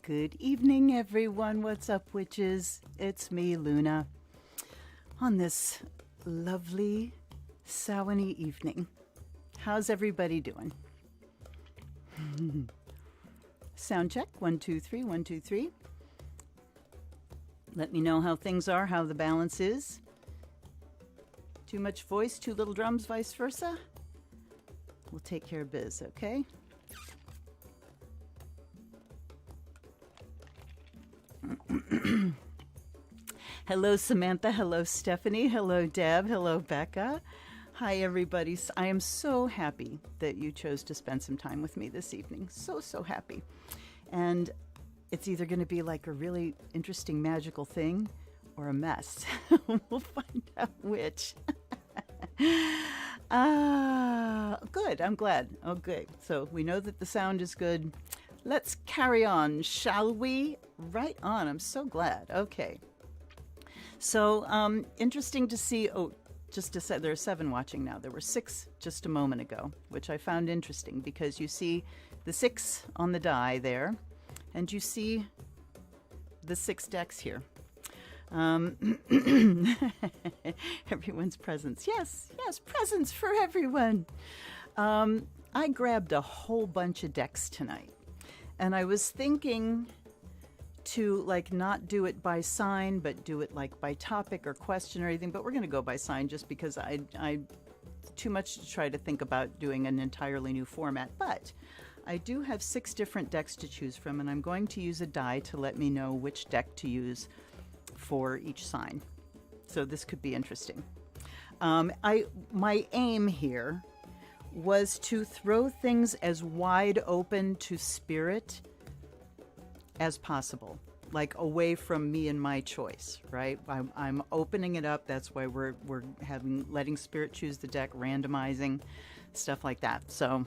Good evening, everyone. What's up, witches? It's me, Luna, on this lovely Samhain evening. How's everybody doing? Sound check. 1, 2, 3, 1, 2, 3. Let me know how things are, how the balance is. Too much voice, too little drums, vice versa. We'll take care of biz, okay? Hello, Samantha. Hello, Stephanie. Hello, Deb. Hello, Becca. Hi, everybody. I am so happy that you chose to spend some time with me this evening. So happy. And it's either going to be like a really interesting, magical thing or a mess. We'll find out which. Good. I'm glad. Okay. So we know that the sound is good. Let's carry on, shall we? Right on. I'm so glad. Okay. So interesting to see. Oh, just to say, there are 7 watching now. There were 6 just a moment ago, which I found interesting because you see the 6 on the die there, and you see the 6 decks here. Everyone's presents. Yes, presents for everyone. I grabbed a whole bunch of decks tonight, and I was thinking to like not do it by sign, but do it like by topic or question or anything. But we're going to go by sign just because I too much to try to think about doing an entirely new format. But I do have 6 different decks to choose from, and I'm going to use a die to let me know which deck to use for each sign. So this could be interesting. My aim here was to throw things as wide open to spirit as possible, like away from me and my choice, right? I'm opening it up. That's why we're letting spirit choose the deck, randomizing, stuff like that. So,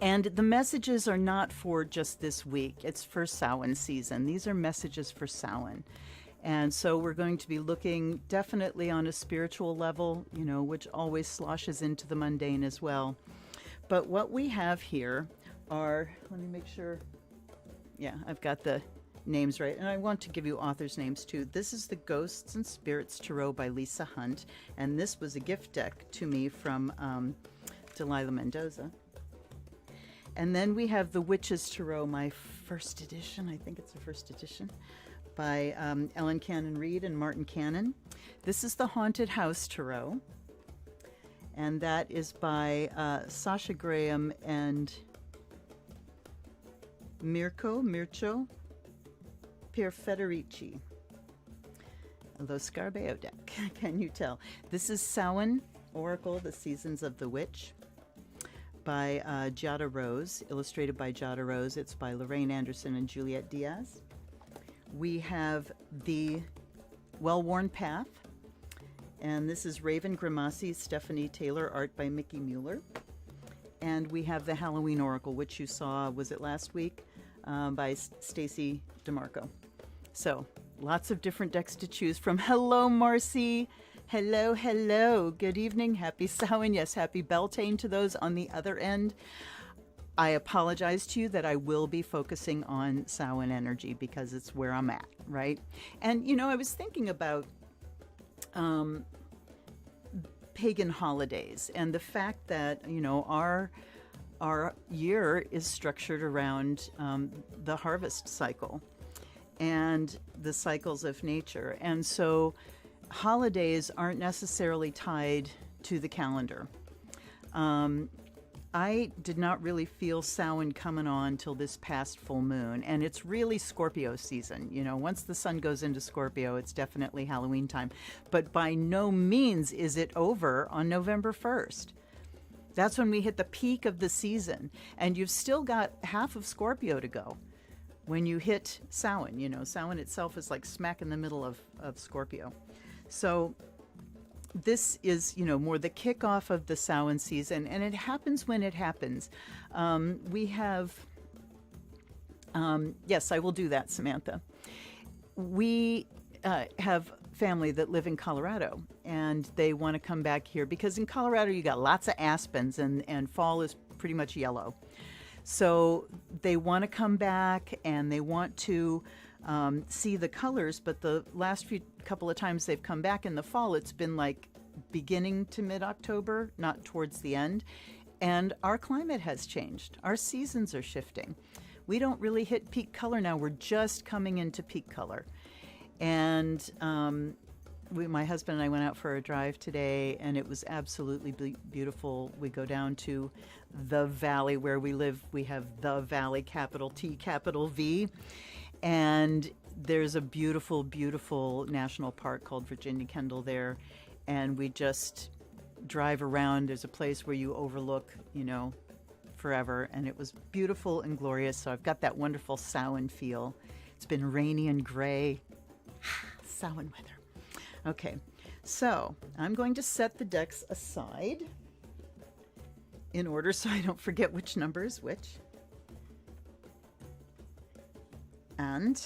and the messages are not for just this week. It's for Samhain season. These are messages for Samhain. And so we're going to be looking definitely on a spiritual level, you know, which always sloshes into the mundane as well. But what we have here are, let me make sure. Yeah, I've got the names right. And I want to give you authors' names too. This is the Ghosts and Spirits Tarot by Lisa Hunt. And this was a gift deck to me from Delilah Mendoza. And then we have the Witches Tarot, my first edition. I think it's the first edition by Ellen Cannon Reed and Martin Cannon. This is the Haunted House Tarot. And that is by Sasha Graham and Mirco, Pierfederici. Lo Scarabeo deck, can you tell? This is Samhain Oracle, The Seasons of the Witch by Giada Rose, illustrated by Giada Rose. It's by Lorraine Anderson and Juliet Diaz. We have the Well-Worn Path, and this is Raven Grimassi, Stephanie Taylor, art by Mickie Mueller. And we have the Halloween Oracle, which you saw, was it last week, by Stacey Demarco. So lots of different decks to choose from. Hello, Marcy. Hello. Good evening. Happy Samhain. Yes, happy Beltane to those on the other end. I apologize to you that I will be focusing on Samhain energy because it's where I'm at, right? And, you know, I was thinking about pagan holidays and the fact that, you know, our year is structured around the harvest cycle and the cycles of nature. And so holidays aren't necessarily tied to the calendar. I did not really feel Samhain coming on till this past full moon, and it's really Scorpio season. You know, once the sun goes into Scorpio, it's definitely Halloween time. But by no means is it over on November 1st. That's when we hit the peak of the season, and you've still got half of Scorpio to go when you hit Samhain. You know, Samhain itself is like smack in the middle of Scorpio. So this is, you know, more the kickoff of the Samhain season, and it happens when it happens. We have, yes, I will do that, Samantha. We have family that live in Colorado, and they want to come back here because in Colorado you got lots of aspens, and fall is pretty much yellow. So they want to come back and they want to see the colors, but the last few couple of times they've come back in the fall, it's been like beginning to mid-October, not towards the end. And our climate has changed. Our seasons are shifting. We don't really hit peak color now. We're just coming into peak color. And my husband and I went out for a drive today, and it was absolutely beautiful. We go down to the valley where we live. We have the valley, capital T, capital V. And there's a beautiful, beautiful national park called Virginia Kendall there. And we just drive around. There's a place where you overlook, you know, forever. And it was beautiful and glorious. So I've got that wonderful Samhain feel. It's been rainy and gray. Samhain weather. Okay, so I'm going to set the decks aside in order so I don't forget which number is which. And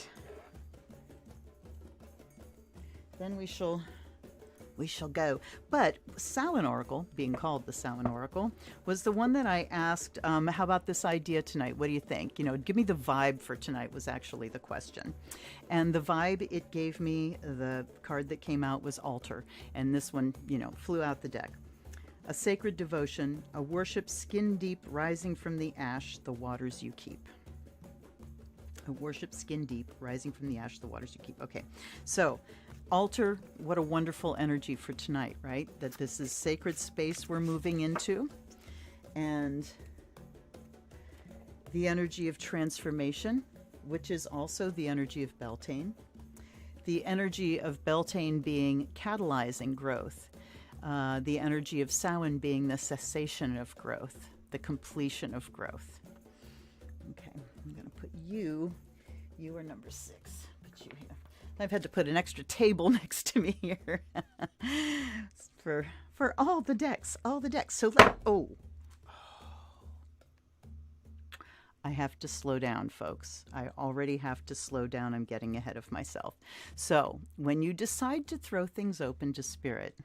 then we shall go. But Samhain Oracle, being called the Samhain Oracle, was the one that I asked, how about this idea tonight? What do you think? You know, give me the vibe for tonight was actually the question. And the vibe it gave me, the card that came out was Altar. And this one, you know, flew out the deck. A sacred devotion, a worship skin deep rising from the ash, the waters you keep. A worship skin deep rising from the ash, the waters you keep. Okay, so Altar, what a wonderful energy for tonight, right? That this is sacred space we're moving into. And the energy of transformation, which is also the energy of Beltane. The energy of Beltane being catalyzing growth. The energy of Samhain being the cessation of growth, the completion of growth. Okay, I'm going to put you are number 6. Put you here. I've had to put an extra table next to me here for all the decks, So I have to slow down, folks. I already have to slow down. I'm getting ahead of myself. So when you decide to throw things open to spirit,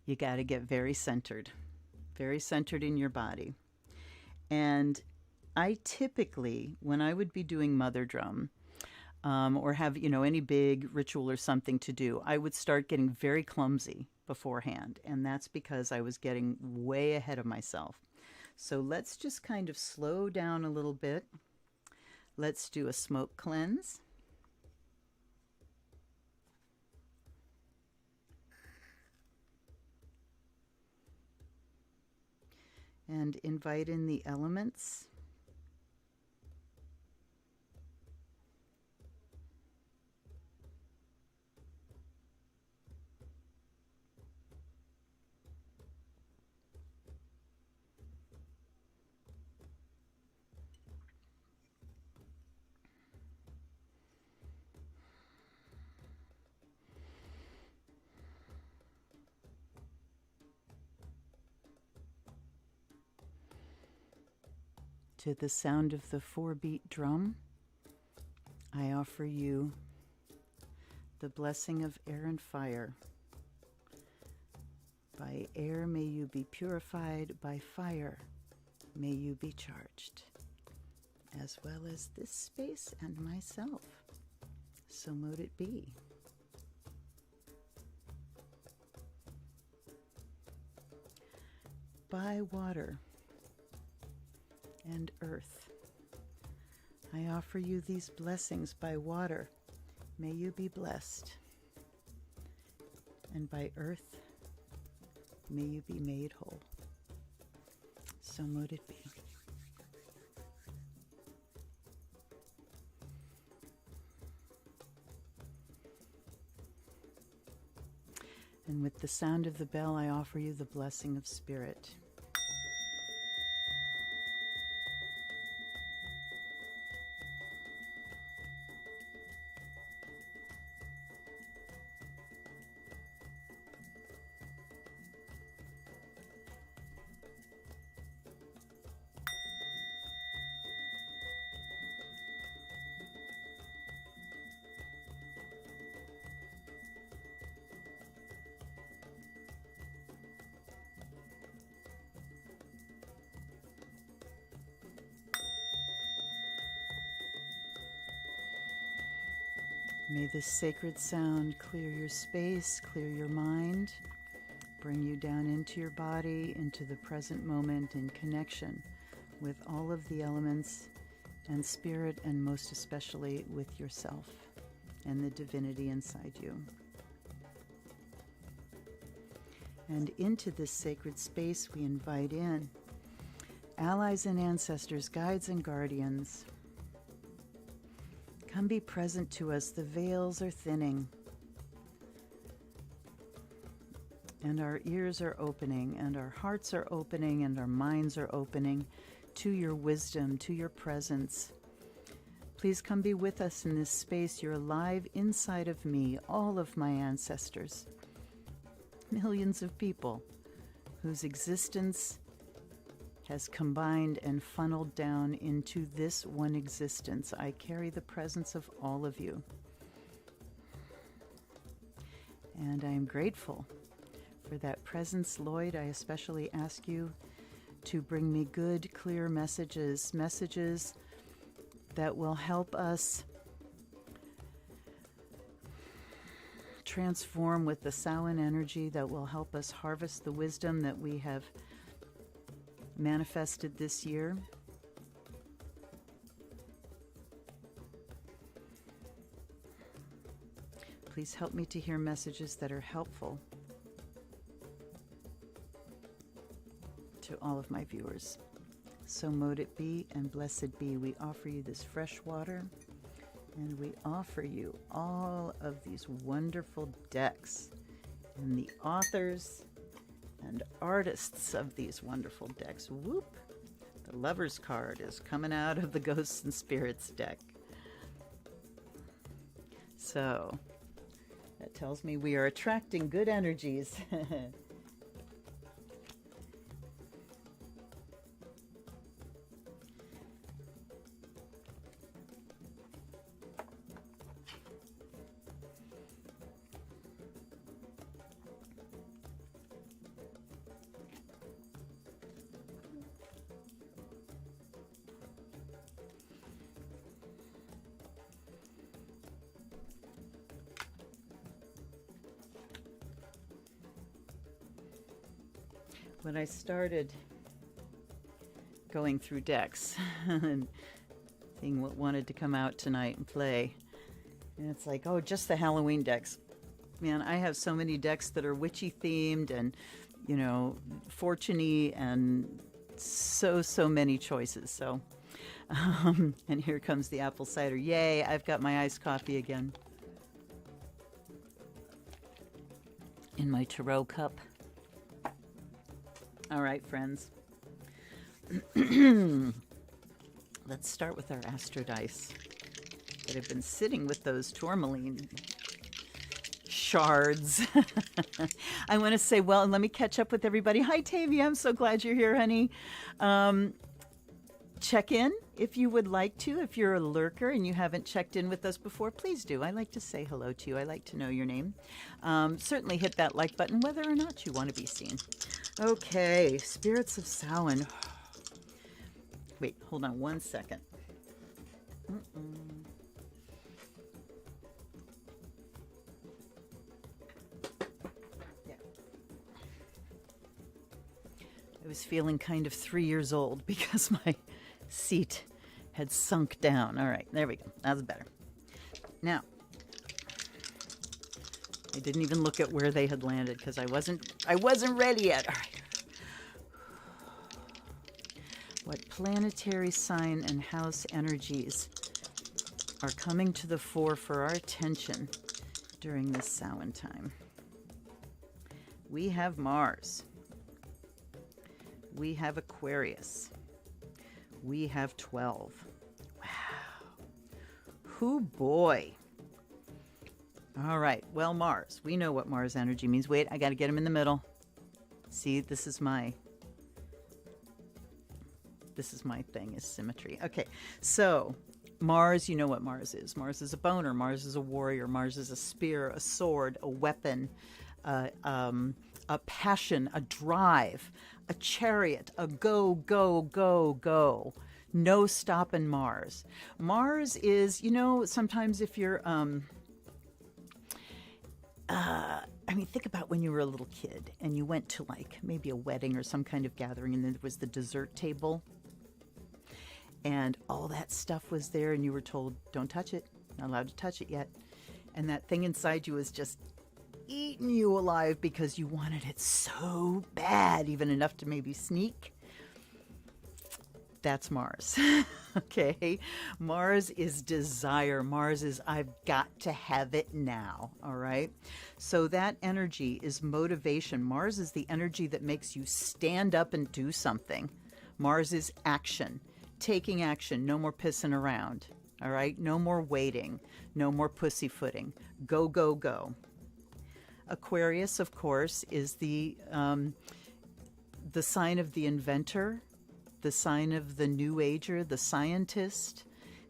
you got to get very centered in your body. And I typically, when I would be doing Mother Drum, or have, you know, any big ritual or something to do, I would start getting very clumsy beforehand. And that's because I was getting way ahead of myself. So let's just kind of slow down a little bit. Let's do a smoke cleanse. And invite in the elements. To the sound of the 4-beat drum, I offer you the blessing of air and fire. By air may you be purified, by fire may you be charged, as well as this space and myself. So mote it be. By water and earth, I offer you these blessings. By water, may you be blessed. And by earth, may you be made whole. So mote it be. And with the sound of the bell, I offer you the blessing of spirit. May this sacred sound clear your space, clear your mind, bring you down into your body, into the present moment in connection with all of the elements and spirit, and most especially with yourself and the divinity inside you. And into this sacred space we invite in allies and ancestors, guides and guardians. Come be present to us. The veils are thinning, and our ears are opening, and our hearts are opening, and our minds are opening to your wisdom, to your presence. Please come be with us in this space. You're alive inside of me, all of my ancestors, millions of people whose existence has combined and funneled down into this one existence. I carry the presence of all of you. And I am grateful for that presence. Lloyd, I especially ask you to bring me good, clear messages, messages that will help us transform with the Samhain energy, that will help us harvest the wisdom that we have manifested this year. Please help me to hear messages that are helpful to all of my viewers. So mote it be and blessed be. We offer you this fresh water, and we offer you all of these wonderful decks and the authors and artists of these wonderful decks. Whoop! The Lover's card is coming out of the Ghosts and Spirits deck. So that tells me we are attracting good energies. When I started going through decks and seeing what wanted to come out tonight and play, and it's like, oh, just the Halloween decks. Man, I have so many decks that are witchy themed and, you know, fortune-y, and so many choices. So, and here comes the apple cider. Yay, I've got my iced coffee again in my tarot cup. All right, friends. Let's start with our Astrodice that have been sitting with those tourmaline shards. I want to say, well, let me catch up with everybody. Hi, Tavia. I'm so glad you're here, honey. Check in if you would like to. If you're a lurker and you haven't checked in with us before, please do. I like to say hello to you. I like to know your name. Certainly hit that like button whether or not you want to be seen. Okay, Spirits of Samhain. Wait, hold on one second. Yeah. I was feeling kind of 3 years old because my seat had sunk down. All right, there we go. That's better. Now, I didn't even look at where they had landed because I wasn't ready yet. All right. What planetary sign and house energies are coming to the fore for our attention during this Samhain time? We have Mars. We have Aquarius. We have 12. Wow. Hoo boy. All right. Well, Mars. We know what Mars energy means. Wait, I got to get him in the middle. See, this is my thing, is symmetry. Okay. So, Mars, you know what Mars is. Mars is a boner. Mars is a warrior. Mars is a spear, a sword, a weapon, a passion, a drive, a chariot, a go, go, go, go. No stopping Mars. Mars is, you know, sometimes if you're I mean, think about when you were a little kid and you went to like maybe a wedding or some kind of gathering, and then there was the dessert table and all that stuff was there, and you were told, don't touch it, not allowed to touch it yet. And that thing inside you was just eating you alive because you wanted it so bad, even enough to maybe sneak. That's Mars. Okay. Mars is desire. Mars is, I've got to have it now. All right. So that energy is motivation. Mars is the energy that makes you stand up and do something. Mars is action, taking action. No more pissing around. All right. No more waiting. No more pussyfooting. Go, go, go. Aquarius, of course, is the sign of the inventor, the sign of the new ager, the scientist,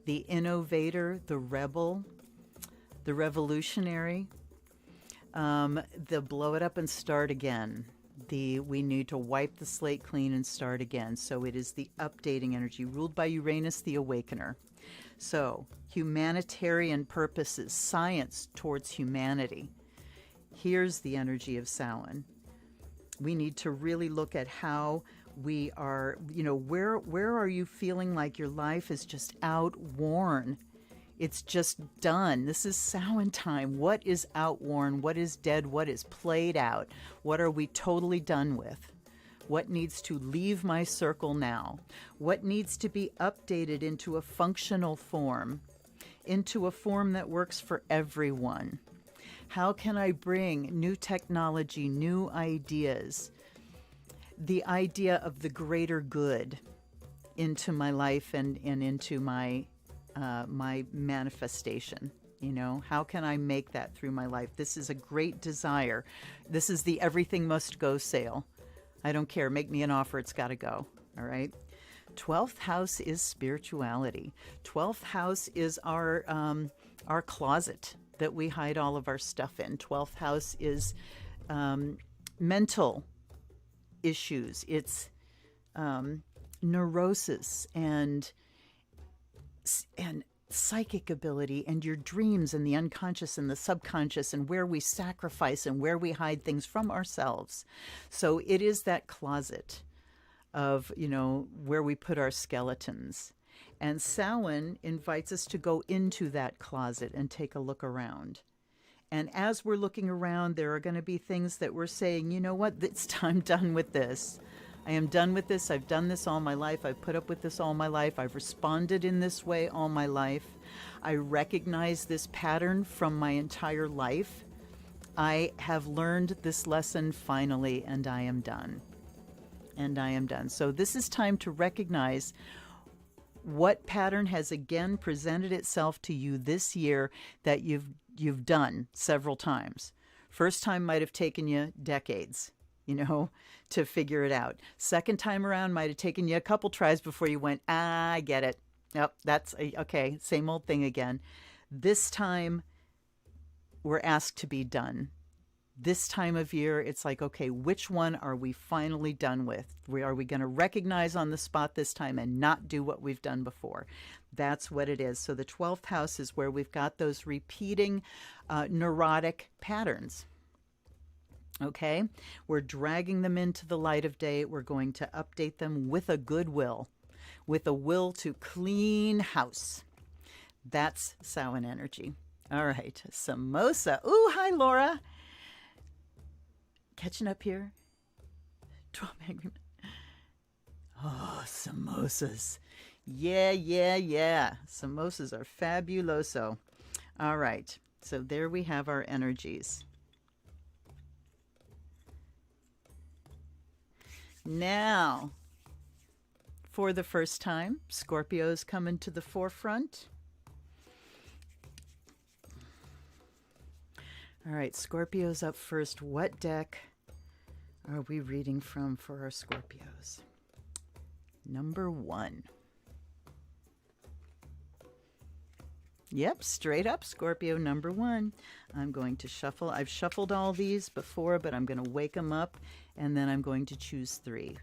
the innovator, the rebel, the revolutionary, the blow it up and start again. We need to wipe the slate clean and start again. So it is the updating energy, ruled by Uranus, the awakener. So humanitarian purposes, science towards humanity. Here's the energy of Samhain. We need to really look at how we are, where are you feeling like your life is just outworn? It's just done. This is Samhain time. What is outworn? What is dead? What is played out? What are we totally done with? What needs to leave my circle now? What needs to be updated into a functional form, into a form that works for everyone? How can I bring new technology, new ideas, the idea of the greater good into my life and into my my manifestation? How can I make that through my life? This is a great desire. This is the everything must go sale. I don't care. Make me an offer. It's got to go. All right. 12th house is spirituality. 12th house is our closet that we hide all of our stuff in. 12th house is mental issues. It's neurosis and psychic ability and your dreams and the unconscious and the subconscious and where we sacrifice and where we hide things from ourselves. So it is that closet of, where we put our skeletons. And Samhain invites us to go into that closet and take a look around. And as we're looking around, there are going to be things that we're saying, you know what, I'm done with this. I am done with this. I've done this all my life. I've put up with this all my life. I've responded in this way all my life. I recognize this pattern from my entire life. I have learned this lesson finally, and I am done. And I am done. So this is time to recognize what pattern has again presented itself to you this year that you've done several times. First time might have taken you decades, to figure it out. Second time around might have taken you a couple tries before you went, I get it. Yep, that's okay, same old thing again. This time we're asked to be done. This time of year, it's like, okay, which one are we finally done with? Are we going to recognize on the spot this time and not do what we've done before? That's what it is. So the 12th house is where we've got those repeating neurotic patterns. Okay? We're dragging them into the light of day. We're going to update them with a good will, with a will to clean house. That's Samhain energy. All right. Samosa. Ooh, hi, Laura. Catching up here. 12 angry men. Oh, samosas. Yeah. Samosas are fabuloso. All right. So there we have our energies. Now, for the first time, Scorpio's coming to the forefront. All right, Scorpio's up first. What deck are we reading from for our Scorpios? Number 1. Yep, straight up Scorpio, number 1. I'm going to shuffle. I've shuffled all these before, but I'm going to wake them up, and then I'm going to choose 3.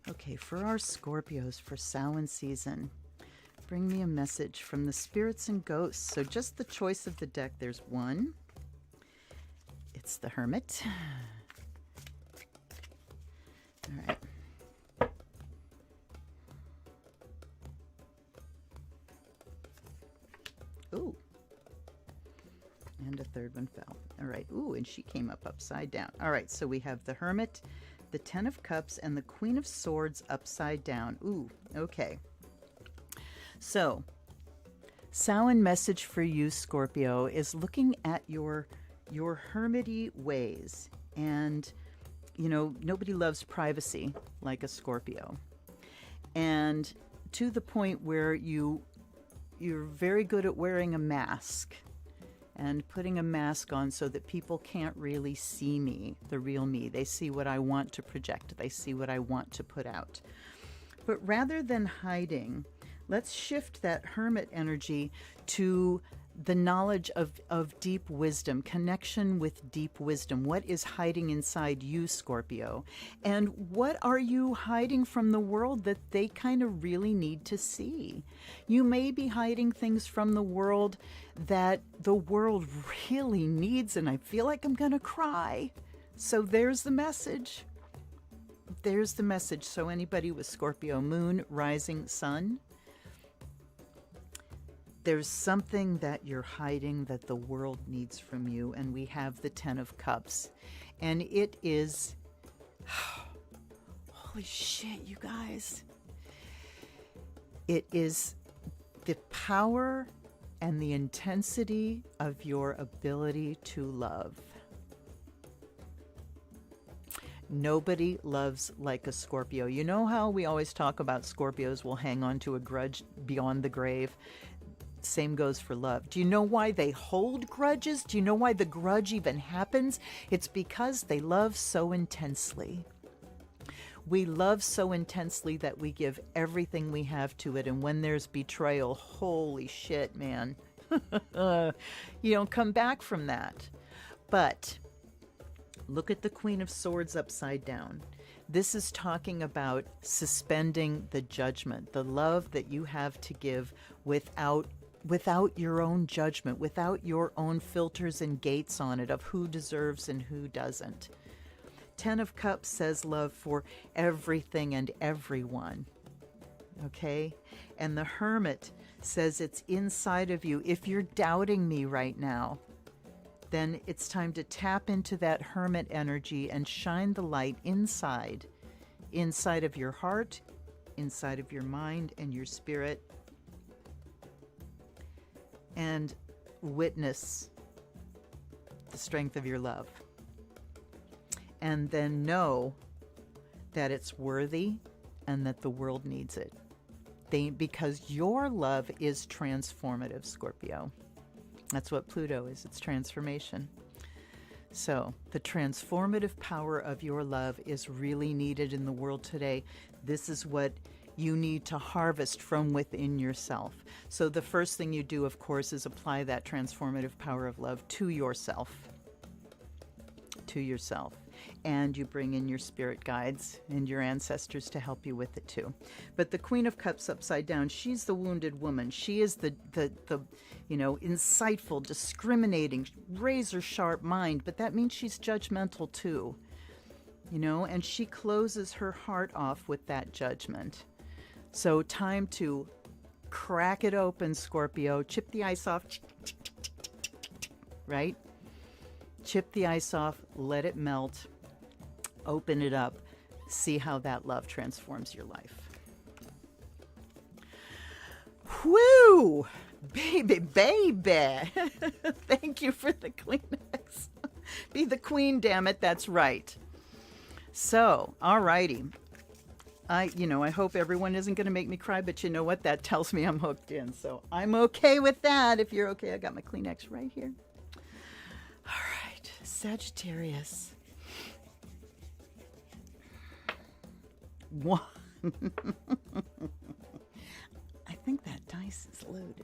Okay, for our Scorpios for Samhain season, bring me a message from the spirits and ghosts. So just the choice of the deck. There's 1, It's the Hermit. All right. Ooh. And a third one fell. All right. Ooh, and she came up upside down. All right, so we have the Hermit, the Ten of Cups, and the Queen of Swords upside down. Ooh, okay. So, Samhain message for you, Scorpio, is looking at your hermity ways. And, you know, nobody loves privacy like a Scorpio. And to the point where you're very good at wearing a mask and putting a mask on so that people can't really see me, the real me. They see what I want to project. They see what I want to put out. But rather than hiding, let's shift that hermit energy to the knowledge of deep wisdom, connection with deep wisdom. What is hiding inside you, Scorpio? And what are you hiding from the world that they kind of really need to see? You may be hiding things from the world that the world really needs, and I feel like I'm going to cry. So there's the message. There's the message. So anybody with Scorpio moon, rising sun, there's something that you're hiding that the world needs from you. And we have the Ten of Cups. And it is, holy shit, you guys. It is the power and the intensity of your ability to love. Nobody loves like a Scorpio. You know how we always talk about Scorpios will hang on to a grudge beyond the grave? Same goes for love. Do you know why they hold grudges? Do you know why the grudge even happens? It's because they love so intensely. We love so intensely that we give everything we have to it. And when there's betrayal, holy shit, man. You don't come back from that. But look at the Queen of Swords upside down. This is talking about suspending the judgment, the love that you have to give without your own judgment, without your own filters and gates on it of who deserves and who doesn't. Ten of Cups says love for everything and everyone. Okay? And the Hermit says it's inside of you. If you're doubting me right now, then it's time to tap into that Hermit energy and shine the light inside of your heart, inside of your mind and your spirit, and witness the strength of your love. And then know that it's worthy and that the world needs it. Because your love is transformative, Scorpio. That's what Pluto is. It's transformation. So the transformative power of your love is really needed in the world today. This is what you need to harvest from within yourself. So the first thing you do, of course, is apply that transformative power of love to yourself. To yourself. And you bring in your spirit guides and your ancestors to help you with it too. But the Queen of Cups upside down, she's the wounded woman. She is the insightful, discriminating, razor sharp mind, but that means she's judgmental too. And she closes her heart off with that judgment. So time to crack it open, Scorpio. Chip the ice off. Right? Chip the ice off, let it melt, open it up, see how that love transforms your life. Whoo! Baby. Thank you for the Kleenex. Be the queen, damn it, that's right. So, alrighty. I hope everyone isn't going to make me cry, but you know what? That tells me I'm hooked in. So I'm okay with that. If you're okay, I got my Kleenex right here. All right, Sagittarius. One. I think that dice is loaded.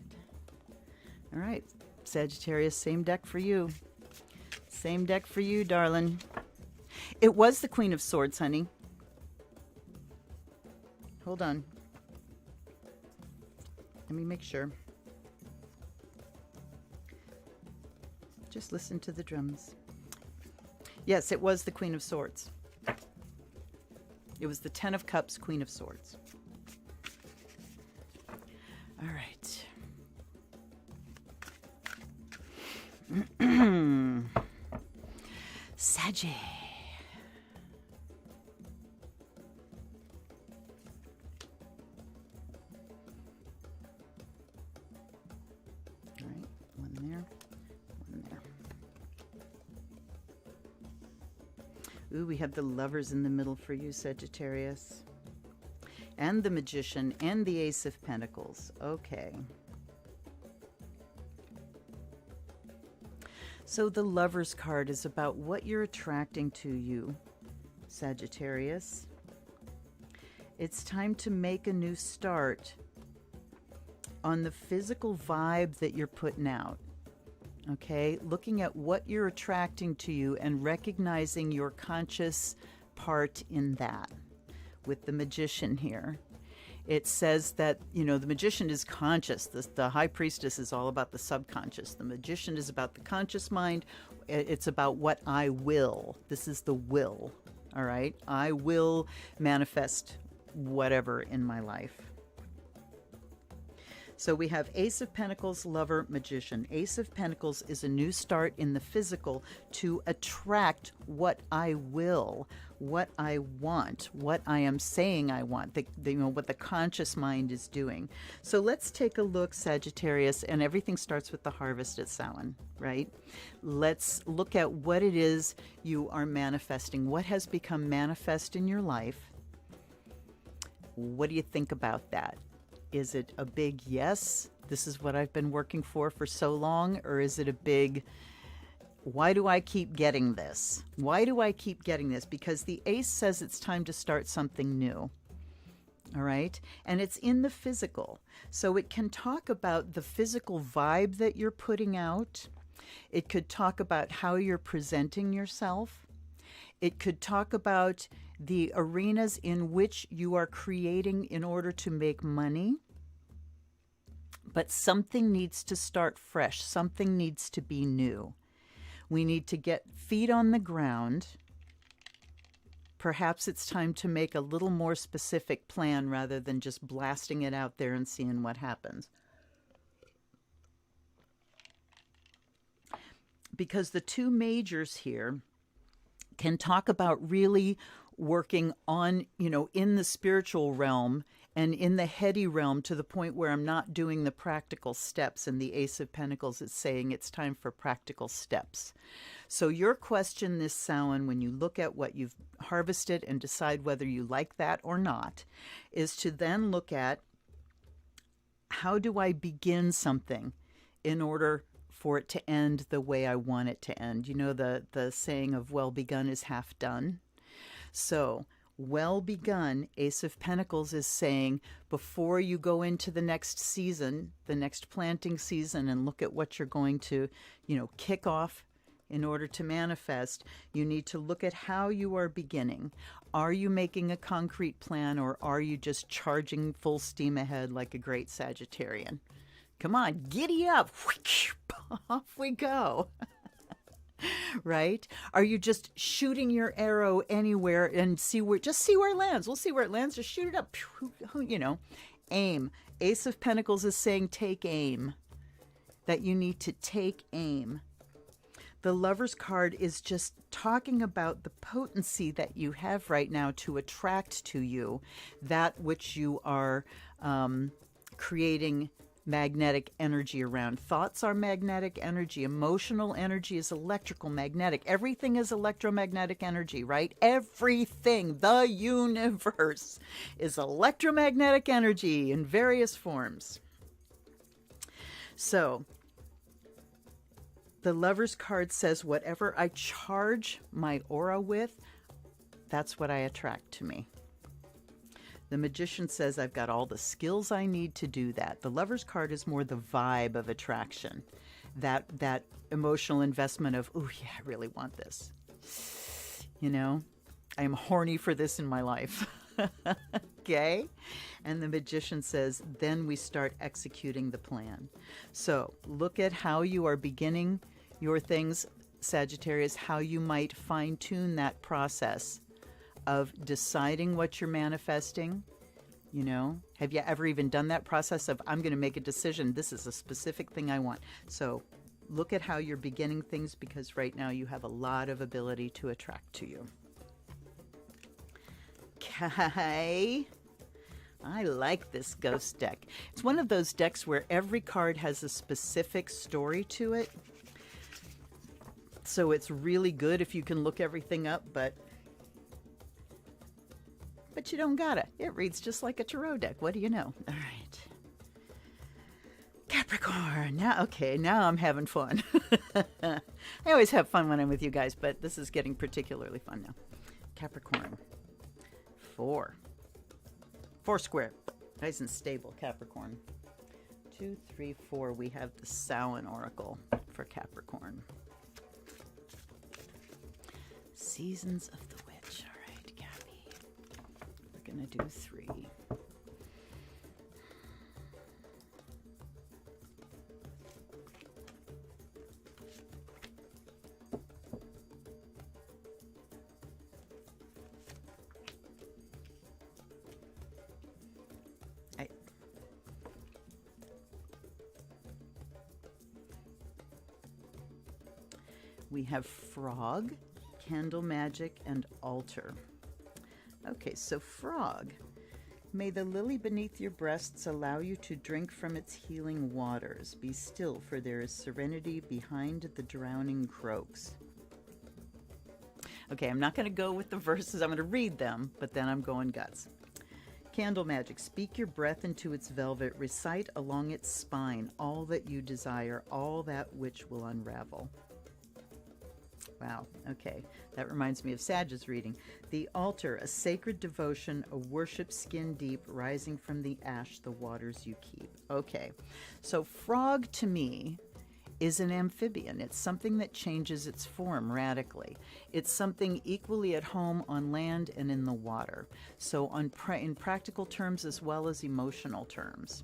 All right, Sagittarius, same deck for you. Same deck for you, darling. It was the Queen of Swords, honey. Hold on. Let me make sure. Just listen to the drums. Yes, it was the Queen of Swords. It was the Ten of Cups, Queen of Swords. All right. Sagittarius. All right, one there, one there. Ooh, we have the Lovers in the middle for you, Sagittarius. And the Magician and the Ace of Pentacles. Okay. So the Lovers card is about what you're attracting to you, Sagittarius. It's time to make a new start on the physical vibe that you're putting out. Okay, looking at what you're attracting to you and recognizing your conscious part in that. With the Magician here, it says that, you know, the Magician is conscious. The High Priestess is all about the subconscious. The Magician is about the conscious mind. It's about what I will. This is the will, all right? I will manifest whatever in my life. So we have Ace of Pentacles, Lover, Magician. Ace of Pentacles is a new start in the physical to attract what I will, what I want, what I am saying I want, you know, what the conscious mind is doing. So let's take a look, Sagittarius, and everything starts with the harvest at Samhain, right? Let's look at what it is you are manifesting. What has become manifest in your life? What do you think about that? Is it a big yes, this is what I've been working for so long? Or is it a big, why do I keep getting this? Why do I keep getting this? Because the Ace says it's time to start something new. All right. And it's in the physical. So it can talk about the physical vibe that you're putting out. It could talk about how you're presenting yourself. It could talk about the arenas in which you are creating in order to make money. But something needs to start fresh. Something needs to be new. We need to get feet on the ground. Perhaps it's time to make a little more specific plan rather than just blasting it out there and seeing what happens. Because the two majors here can talk about really working on, you know, in the spiritual realm and in the heady realm to the point where I'm not doing the practical steps. And the Ace of Pentacles is saying it's time for practical steps. So your question this Samhain, when you look at what you've harvested and decide whether you like that or not, is to then look at, how do I begin something in order for it to end the way I want it to end? You know, the saying of well begun is half done. So well begun, Ace of Pentacles is saying, before you go into the next season, the next planting season, and look at what you're going to, you know, kick off in order to manifest, you need to look at how you are beginning. Are you making a concrete plan, or are you just charging full steam ahead like a great Sagittarian? Come on, giddy up. Off we go. Right? Are you just shooting your arrow anywhere and see where it lands? We'll see where it lands. Just shoot it up. You know, aim. Ace of Pentacles is saying take aim. That you need to take aim. The Lover's card is just talking about the potency that you have right now to attract to you that which you are creating magnetic energy around. Thoughts are magnetic energy. Emotional energy is electrical magnetic. Everything is electromagnetic energy, right? Everything, the universe, is electromagnetic energy in various forms. So the Lover's card says, whatever I charge my aura with, that's what I attract to me. The Magician says, I've got all the skills I need to do that. The Lover's card is more the vibe of attraction. That emotional investment of, oh yeah, I really want this. You know, I am horny for this in my life. Okay? And the Magician says, then we start executing the plan. So look at how you are beginning your things, Sagittarius, how you might fine-tune that process of deciding what you're manifesting. You know, have you ever even done that process of, I'm going to make a decision, this is a specific thing I want? So look at how you're beginning things, because right now you have a lot of ability to attract to you. Okay. I like this ghost deck. It's one of those decks where every card has a specific story to it. So it's really good if you can look everything up, but you don't gotta. It reads just like a tarot deck. What do you know? All right. Capricorn. Now, okay, now I'm having fun. I always have fun when I'm with you guys, but this is getting particularly fun now. Capricorn. 4 square. Nice and stable, Capricorn. 2, 3, 4. We have the Samhain Oracle for Capricorn. Seasons of the Witch. All right, Cappy. We're going to do 3. We have Frog, Candle Magic, and Altar. Okay, so Frog. May the lily beneath your breasts allow you to drink from its healing waters. Be still, for there is serenity behind the drowning croaks. Okay, I'm not going to go with the verses. I'm going to read them, but then I'm going guts. Candle Magic. Speak your breath into its velvet. Recite along its spine all that you desire, all that which will unravel. Wow, okay. That reminds me of Sage's reading. The altar, a sacred devotion, a worship skin deep, rising from the ash, the waters you keep. Okay, so frog to me is an amphibian. It's something that changes its form radically. It's something equally at home on land and in the water. So in practical terms as well as emotional terms.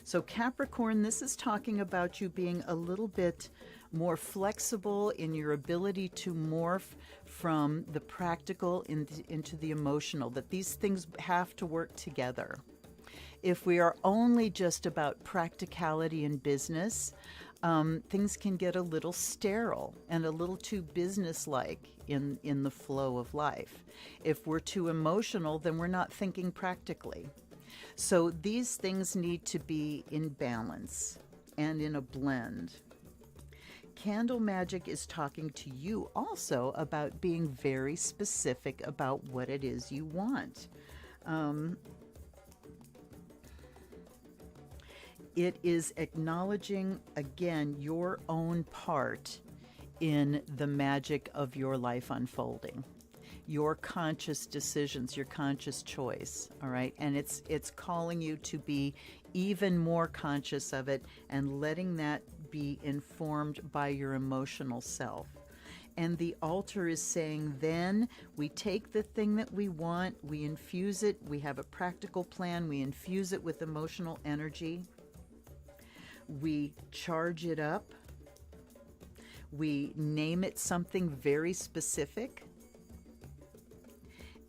So Capricorn, this is talking about you being a little bit more flexible in your ability to morph from the practical into the emotional, that these things have to work together. If we are only just about practicality in business, things can get a little sterile and a little too businesslike in the flow of life. If we're too emotional, then we're not thinking practically. So these things need to be in balance and in a blend. Candle Magic is talking to you also about being very specific about what it is you want. It is acknowledging, again, your own part in the magic of your life unfolding. Your conscious decisions, your conscious choice, all right? And it's calling you to be even more conscious of it and letting that be informed by your emotional self. And the altar is saying, then we take the thing that we want, we infuse it, we have a practical plan, we infuse it with emotional energy, we charge it up, we name it something very specific,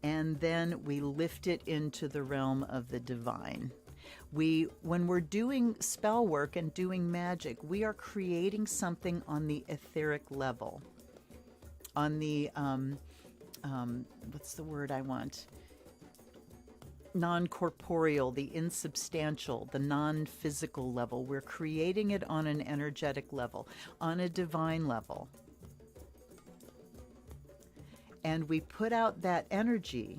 and then we lift it into the realm of the divine. When we're doing spell work and doing magic, we are creating something on the etheric level, on the, what's the word I want? Non-corporeal, the insubstantial, the non-physical level. We're creating it on an energetic level, on a divine level. And we put out that energy,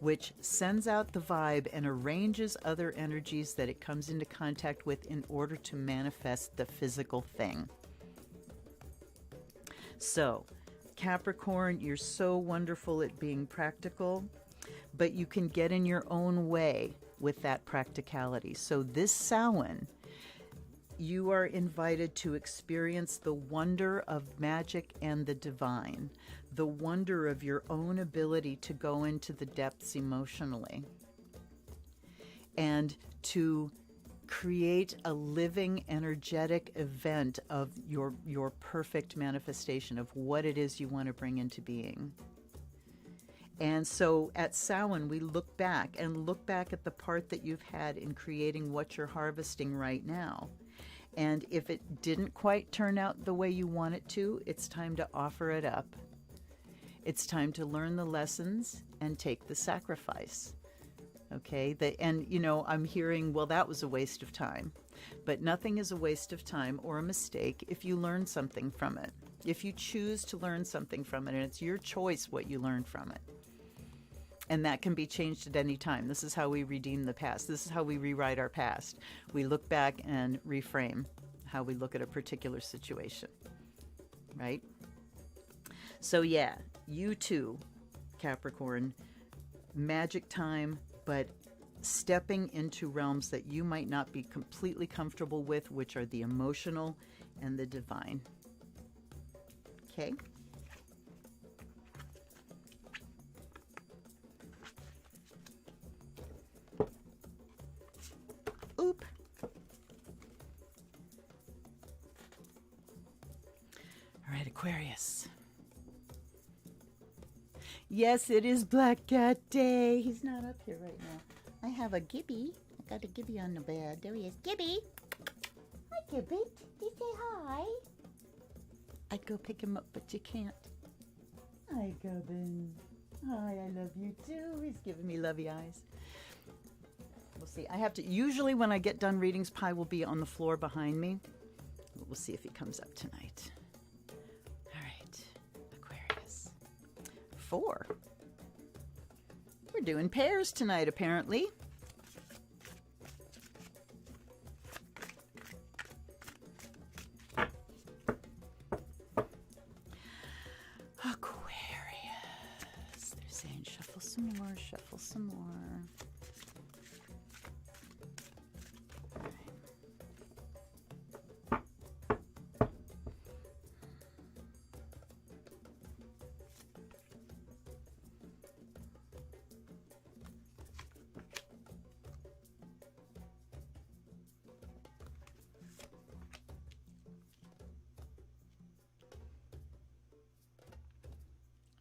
which sends out the vibe and arranges other energies that it comes into contact with in order to manifest the physical thing. So, Capricorn, you're so wonderful at being practical, but you can get in your own way with that practicality. So this Samhain, you are invited to experience the wonder of magic and the divine, the wonder of your own ability to go into the depths emotionally, and to create a living, energetic event of your perfect manifestation of what it is you want to bring into being. And so at Samhain, we look back at the part that you've had in creating what you're harvesting right now. And if it didn't quite turn out the way you want it to, it's time to offer it up. It's time to learn the lessons and take the sacrifice. Okay, and you know, I'm hearing, well, that was a waste of time. But nothing is a waste of time or a mistake if you learn something from it. If you choose to learn something from it, and it's your choice what you learn from it. And that can be changed at any time. This is how we redeem the past. This is how we rewrite our past. We look back and reframe how we look at a particular situation, right? So yeah, you too, Capricorn, magic time, but stepping into realms that you might not be completely comfortable with, which are the emotional and the divine. Okay? Oop. All right, Aquarius. Yes, it is Black Cat Day. He's not up here right now. I have a Gibby. I got a Gibby on the bed. There he is. Gibby. Hi, Gibby. Did you say hi? I'd go pick him up, but you can't. Hi, Gubbin. Hi, I love you too. He's giving me lovey eyes. We'll see. I have to, usually when I get done readings, Pi will be on the floor behind me. We'll see if he comes up tonight. All right, Aquarius. 4. We're doing pairs tonight, apparently. Aquarius. They're saying shuffle some more, shuffle some more.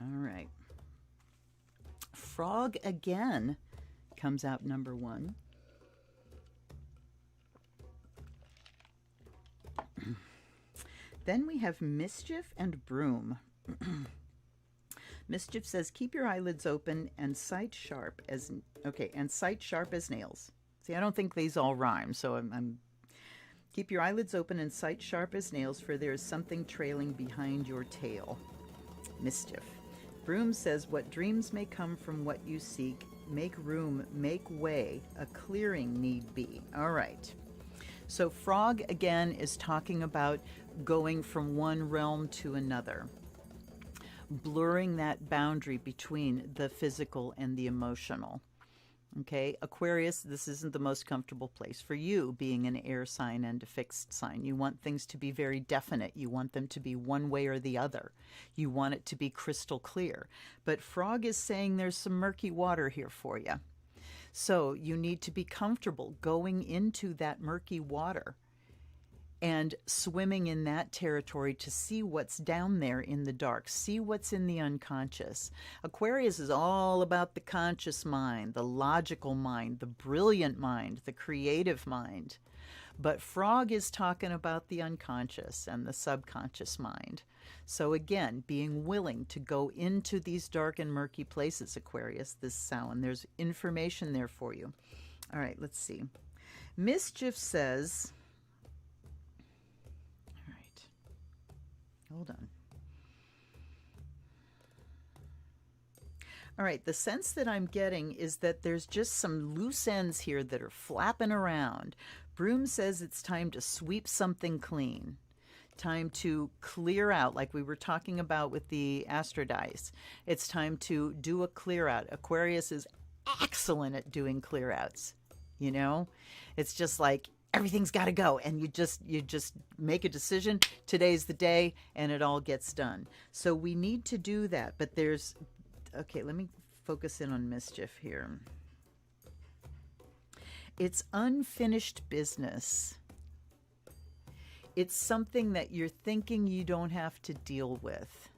All right. Frog again comes out number 1. Then we have Mischief and Broom. Mischief says, keep your eyelids open and sight sharp as, okay, and sight sharp as nails. See, I don't think these all rhyme, so I'm keep your eyelids open and sight sharp as nails, for there is something trailing behind your tail. Mischief. Broom says, what dreams may come from what you seek, make room, make way, a clearing need be. All right. So Frog, again, is talking about going from one realm to another, blurring that boundary between the physical and the emotional. Okay, Aquarius, this isn't the most comfortable place for you, being an air sign and a fixed sign. You want things to be very definite. You want them to be one way or the other. You want it to be crystal clear. But Frog is saying there's some murky water here for you. So you need to be comfortable going into that murky water and swimming in that territory to see what's down there in the dark, see what's in the unconscious. Aquarius is all about the conscious mind, the logical mind, the brilliant mind, the creative mind. But Frog is talking about the unconscious and the subconscious mind. So again, being willing to go into these dark and murky places, Aquarius, this Samhain. There's information there for you. All right, let's see. Mischief says... Hold on. All right, the sense that I'm getting is that there's just some loose ends here that are flapping around. Broom says it's time to sweep something clean. Time to clear out, like we were talking about with the Astrodice. It's time to do a clear out. Aquarius is excellent at doing clear outs. You know, it's just like everything's got to go, and you just make a decision. Today's the day, and it all gets done. So we need to do that. But there's, okay, let me focus in on Mischief here. It's unfinished business. It's something that you're thinking you don't have to deal with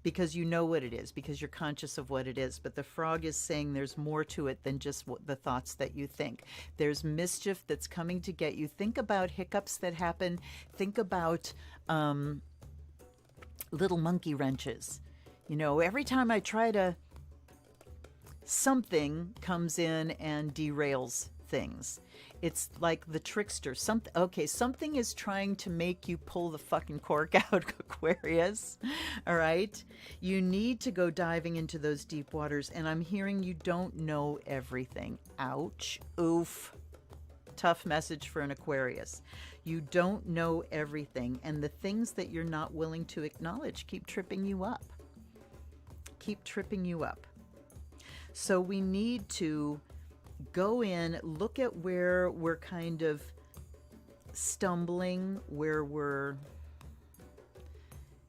because you know what it is, because you're conscious of what it is. But the frog is saying there's more to it than just the thoughts that you think. There's mischief that's coming to get you. Think about hiccups that happen. Think about little monkey wrenches. You know, every time I try to, something comes in and derails things. It's like the trickster. Something is trying to make you pull the fucking cork out, Aquarius. All right? You need to go diving into those deep waters, and I'm hearing you don't know everything. Ouch. Oof. Tough message for an Aquarius. You don't know everything, and the things that you're not willing to acknowledge keep tripping you up. Keep tripping you up. So we need to go in, look at where we're kind of stumbling, where we're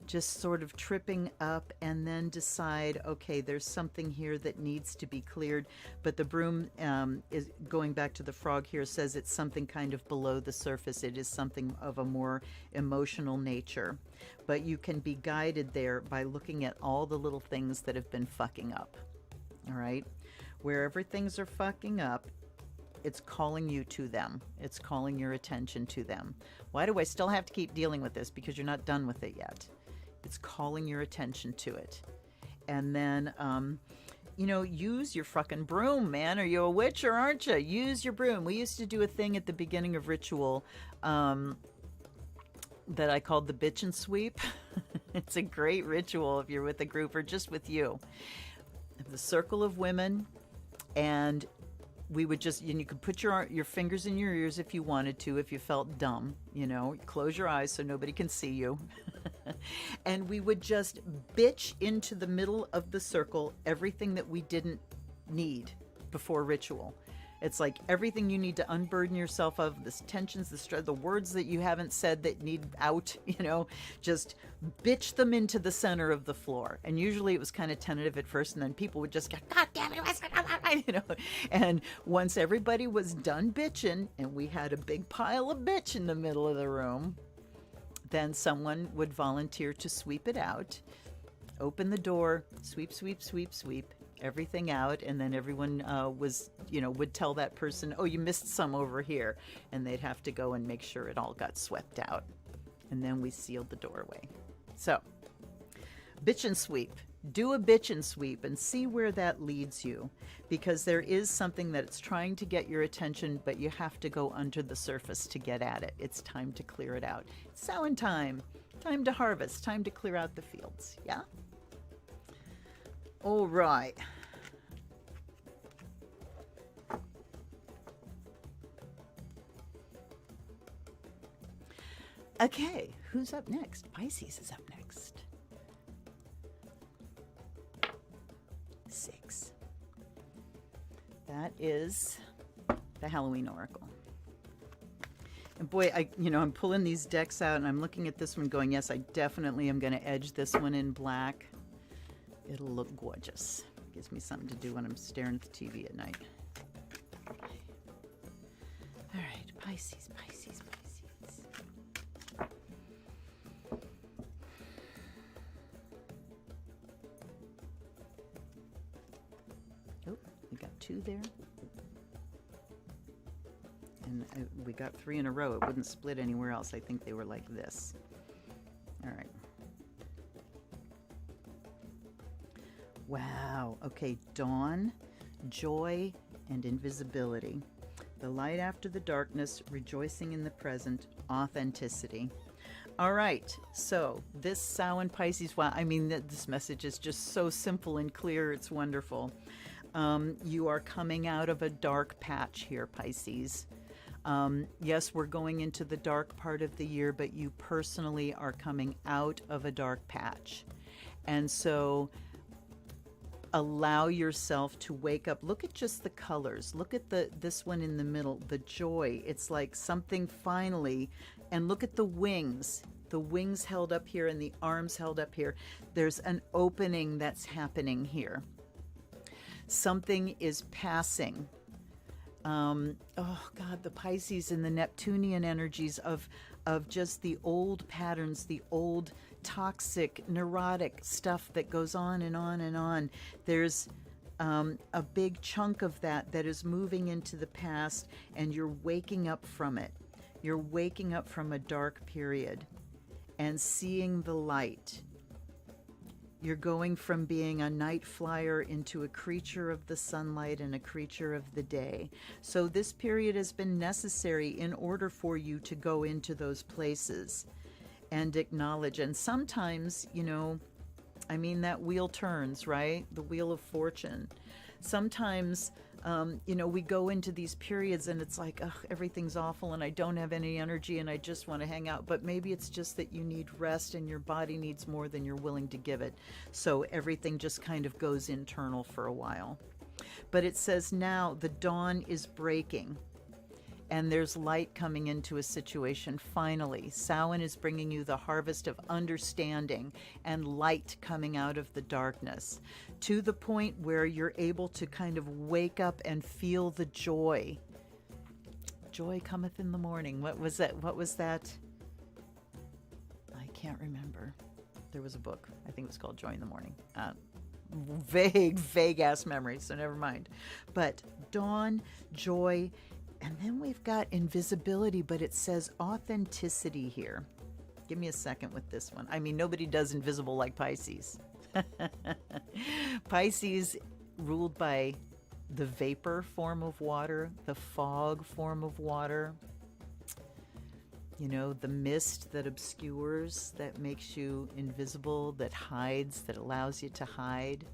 just sort of tripping up, and then decide, okay, there's something here that needs to be cleared. But the broom is going back to the frog here, says it's something kind of below the surface. It is something of a more emotional nature. But you can be guided there by looking at all the little things that have been fucking up. All right? Wherever things are fucking up, it's calling you to them. It's calling your attention to them. Why do I still have to keep dealing with this? Because you're not done with it yet. It's calling your attention to it. And then, you know, use your fucking broom, man. Are you a witch or aren't you? Use your broom. We used to do a thing at the beginning of ritual that I called the bitch and sweep. It's a great ritual if you're with a group or just with you. The circle of women, and we would just, and you could put your fingers in your ears if you wanted to, if you felt dumb, you know, close your eyes so nobody can see you. And we would just bitch into the middle of the circle everything that we didn't need before ritual. It's like everything you need to unburden yourself of, the tensions, the stress, the words that you haven't said that need out, you know, just bitch them into the center of the floor. And usually it was kind of tentative at first, and then people would just go, God damn it, you know. And once everybody was done bitching, and we had a big pile of bitch in the middle of the room, then someone would volunteer to sweep it out, open the door, sweep, sweep, sweep, sweep everything out, and then everyone would tell that person, oh, you missed some over here, and they'd have to go and make sure it all got swept out, and then we sealed the doorway. So bitch and sweep. Do a bitch and sweep and see where that leads you, because there is something that's trying to get your attention, but you have to go under the surface to get at it. It's time to clear it out. It's sowing time to harvest, time to clear out the fields. Yeah. All right. Okay, who's up next? Pisces is up next. 6. That is the Halloween Oracle. And boy, I'm pulling these decks out and I'm looking at this one going, yes, I definitely am going to edge this one in black. It'll look gorgeous. Gives me something to do when I'm staring at the TV at night. Okay. All right, Pisces, Pisces, Pisces. Oh, we got 2 there. And we got 3 in a row. It wouldn't split anywhere else. I think they were like this. All right. Wow. Okay. Dawn, joy, and invisibility. The light after the darkness, rejoicing in the present, authenticity. All right. So this Samhain Pisces, wow. I mean, this message is just so simple and clear. It's wonderful. You are coming out of a dark patch here, Pisces. Yes, we're going into the dark part of the year, but you personally are coming out of a dark patch. And so allow yourself to wake up. Look at just the colors. Look at this one in the middle, the joy. It's like something finally, and look at the wings. The wings held up here and the arms held up here. There's an opening that's happening here. Something is passing. Oh God, the Pisces and the Neptunian energies of just the old patterns, the old toxic, neurotic stuff that goes on and on and on. There's a big chunk of that is moving into the past, and you're waking up from it. You're waking up from a dark period and seeing the light. You're going from being a night flyer into a creature of the sunlight and a creature of the day. So this period has been necessary in order for you to go into those places and acknowledge. And sometimes, you know, I mean, that wheel turns, right? The wheel of fortune. Sometimes, you know, we go into these periods and it's like, ugh, everything's awful and I don't have any energy and I just want to hang out. But maybe it's just that you need rest and your body needs more than you're willing to give it. So everything just kind of goes internal for a while. But it says now the dawn is breaking. And there's light coming into a situation. Finally, Samhain is bringing you the harvest of understanding and light coming out of the darkness, to the point where you're able to kind of wake up and feel the joy. Joy cometh in the morning. What was that? What was that? I can't remember. There was a book. I think it was called Joy in the Morning. Vague ass memories, so never mind. But dawn, joy. And then we've got invisibility, but it says authenticity here. Give me a second with this one. I mean, nobody does invisible like Pisces. Pisces ruled by the vapor form of water, the fog form of water. You know, the mist that obscures, that makes you invisible, that hides, that allows you to hide.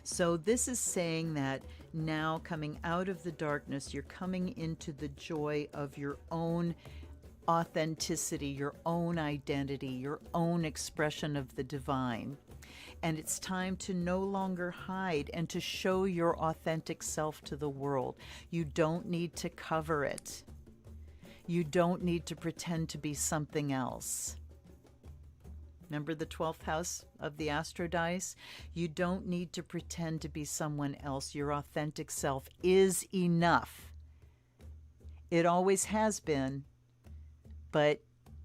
So this is saying that now, coming out of the darkness, you're coming into the joy of your own authenticity, your own identity, your own expression of the divine. And it's time to no longer hide and to show your authentic self to the world. You don't need to cover it. You don't need to pretend to be something else. Remember the 12th house of the Astrodice? You don't need to pretend to be someone else. Your authentic self is enough. It always has been, but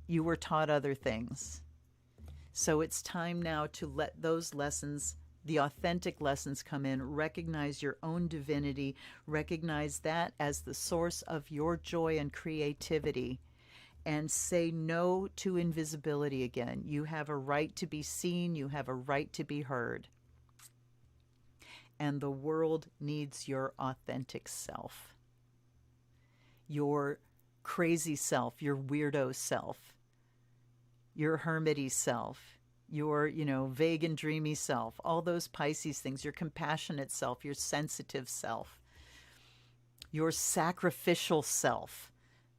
you were taught other things. So it's time now to let those lessons, the authentic lessons, come in. Recognize your own divinity. Recognize that as the source of your joy and creativity. And say no to invisibility again. You have a right to be seen. You have a right to be heard. And the world needs your authentic self. Your crazy self, your weirdo self, your hermity self, your, you know, vague and dreamy self, all those Pisces things, your compassionate self, your sensitive self, your sacrificial self.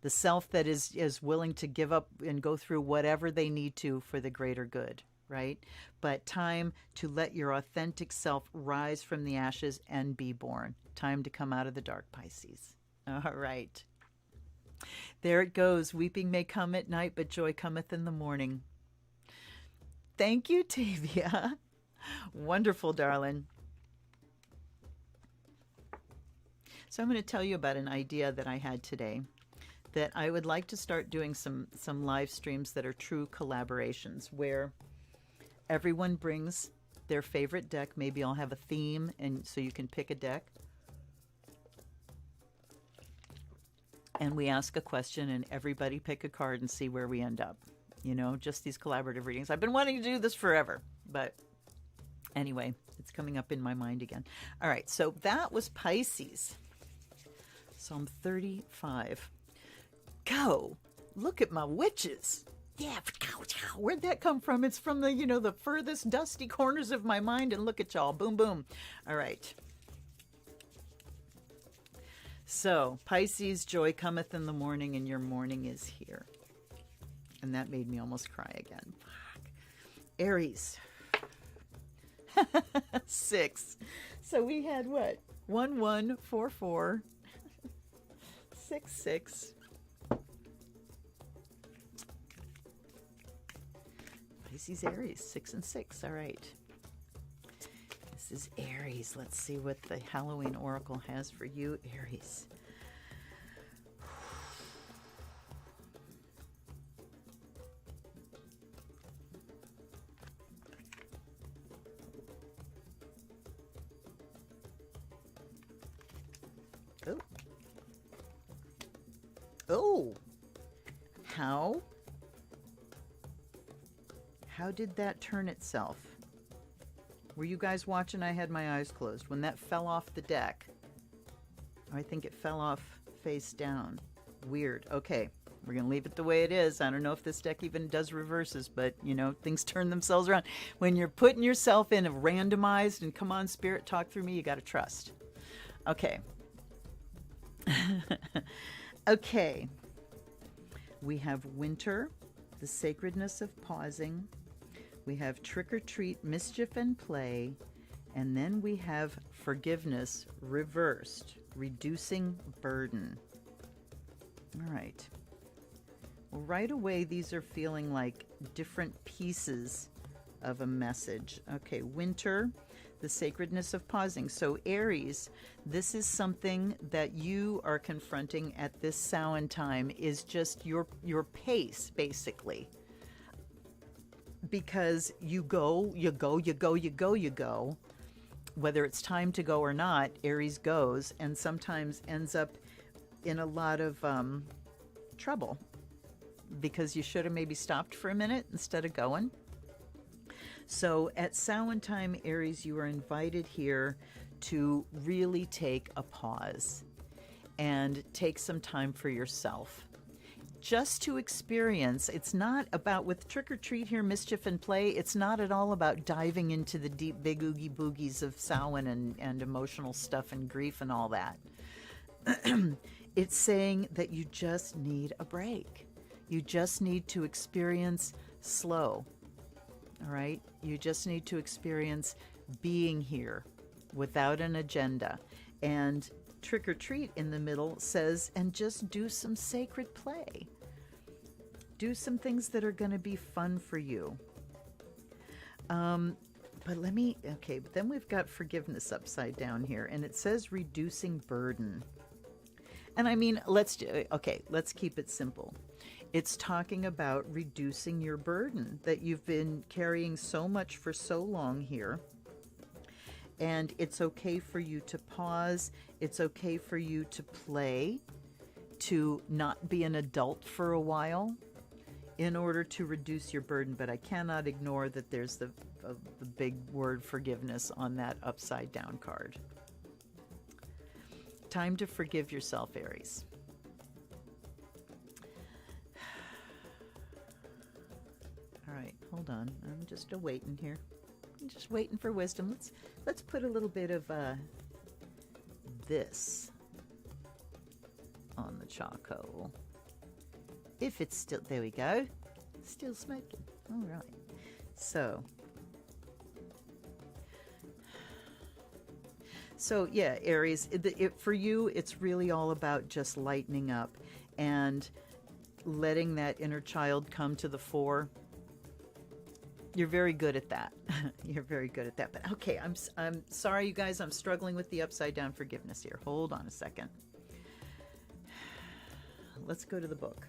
The self that is willing to give up and go through whatever they need to for the greater good, right? But time to let your authentic self rise from the ashes and be born. Time to come out of the dark, Pisces. All right. There it goes. Weeping may come at night, but joy cometh in the morning. Thank you, Tavia. Wonderful, darling. So I'm going to tell you about an idea that I had today, that I would like to start doing some live streams that are true collaborations, where everyone brings their favorite deck. Maybe I'll have a theme, and so you can pick a deck. And we ask a question, and everybody pick a card and see where we end up. You know, just these collaborative readings. I've been wanting to do this forever, but anyway, it's coming up in my mind again. All right, so that was Pisces. Psalm 35. Go, look at my witches. Yeah, where'd that come from? It's from the, you know, the furthest dusty corners of my mind, and look at y'all. Boom, boom. All right. So, Pisces, joy cometh in the morning, and your morning is here. And that made me almost cry again. Fuck. Aries. 6. So we had what? 1, 1, 4, 4. 6, 6. Pisces, Aries, 6 and 6. All right. This is Aries. Let's see what the Halloween Oracle has for you, Aries. Oh. Oh. How did that turn itself? Were you guys watching? I had my eyes closed. When that fell off the deck, I think it fell off face down. Weird. Okay, we're going to leave it the way it is. I don't know if this deck even does reverses, but, you know, things turn themselves around. When you're putting yourself in a randomized and come on, Spirit, talk through me, you got to trust. Okay. Okay. We have winter, the sacredness of pausing. We have trick or treat, mischief and play. And then we have forgiveness reversed, reducing burden. All right. Well, right away, these are feeling like different pieces of a message. Okay, winter, the sacredness of pausing. So Aries, this is something that you are confronting at this Samhain time, is just your pace, basically. Because you go, whether it's time to go or not, Aries goes, and sometimes ends up in a lot of trouble because you should have maybe stopped for a minute instead of going. So at Samhain time, Aries, you are invited here to really take a pause and take some time for yourself. Just to experience. It's not about, with trick or treat here, mischief and play, it's not at all about diving into the deep, big oogie boogies of Samhain and emotional stuff and grief and all that. It's saying that you just need a break. You just need to experience slow. All right? You just need to experience being here without an agenda. And trick or treat in the middle says, and just do some sacred play. Do some things that are going to be fun for you. But then we've got forgiveness upside down here, and it says reducing burden. And I mean, let's keep it simple. It's talking about reducing your burden that you've been carrying so much for so long here. And it's okay for you to pause. It's okay for you to play, to not be an adult for a while in order to reduce your burden. But I cannot ignore that there's the big word forgiveness on that upside down card. Time to forgive yourself, Aries. All right, hold on. I'm just waiting here. I'm just waiting for wisdom. Let's put a little bit of this on the charcoal. If it's still, there we go. Still smoking. All right. So yeah, Aries, for you, it's really all about just lightening up and letting that inner child come to the fore. You're very good at that. You're very good at that. But okay, I'm sorry, you guys. I'm struggling with the upside down forgiveness here. Hold on a second. Let's go to the book.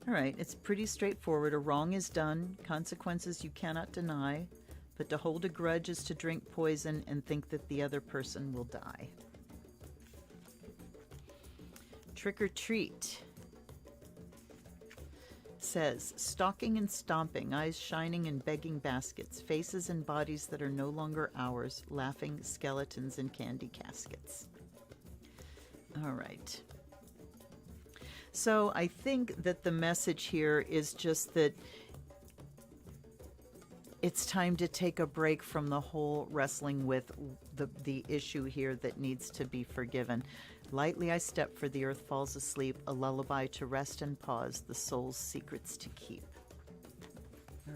All right, it's pretty straightforward. A wrong is done, consequences you cannot deny, but to hold a grudge is to drink poison and think that the other person will die. Trick or treat says, stalking and stomping, eyes shining and begging baskets, faces and bodies that are no longer ours, laughing skeletons in candy caskets. All right. So I think that the message here is just that it's time to take a break from the whole wrestling with the issue here that needs to be forgiven. Lightly I step, for the earth falls asleep, a lullaby to rest and pause, the soul's secrets to keep. All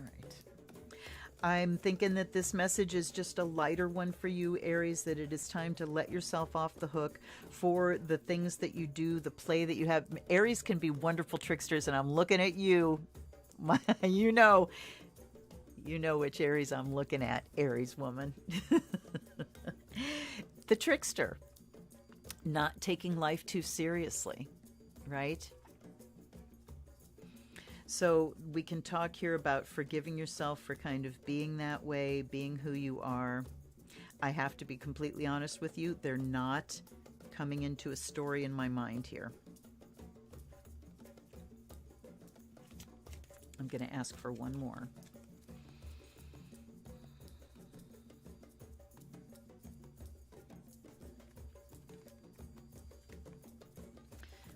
I'm thinking that this message is just a lighter one for you, Aries, that it is time to let yourself off the hook for the things that you do, the play that you have. Aries can be wonderful tricksters, and I'm looking at you. You know which Aries I'm looking at, Aries woman. The trickster, not taking life too seriously, right? So we can talk here about forgiving yourself for kind of being that way, being who you are. I have to be completely honest with you. They're not coming into a story in my mind here. I'm going to ask for one more.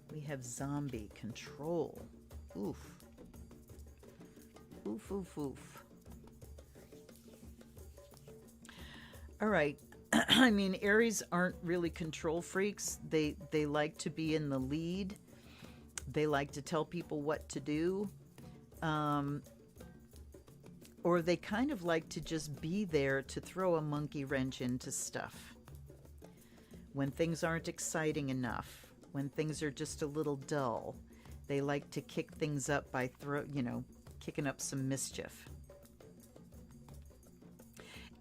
We have zombie control. Oof. Oof, oof, oof. All right. I mean, Aries aren't really control freaks. They like to be in the lead. They like to tell people what to do. Or they kind of like to just be there to throw a monkey wrench into stuff. When things aren't exciting enough, when things are just a little dull, they like to kick things up by kicking up some mischief.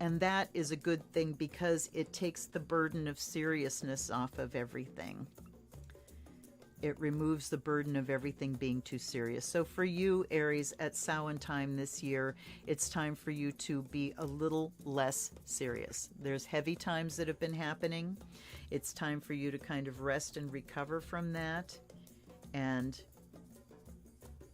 And that is a good thing because it takes the burden of seriousness off of everything. It removes the burden of everything being too serious. So for you, Aries, at Samhain time this year, it's time for you to be a little less serious. There's heavy times that have been happening. It's time for you to kind of rest and recover from that. And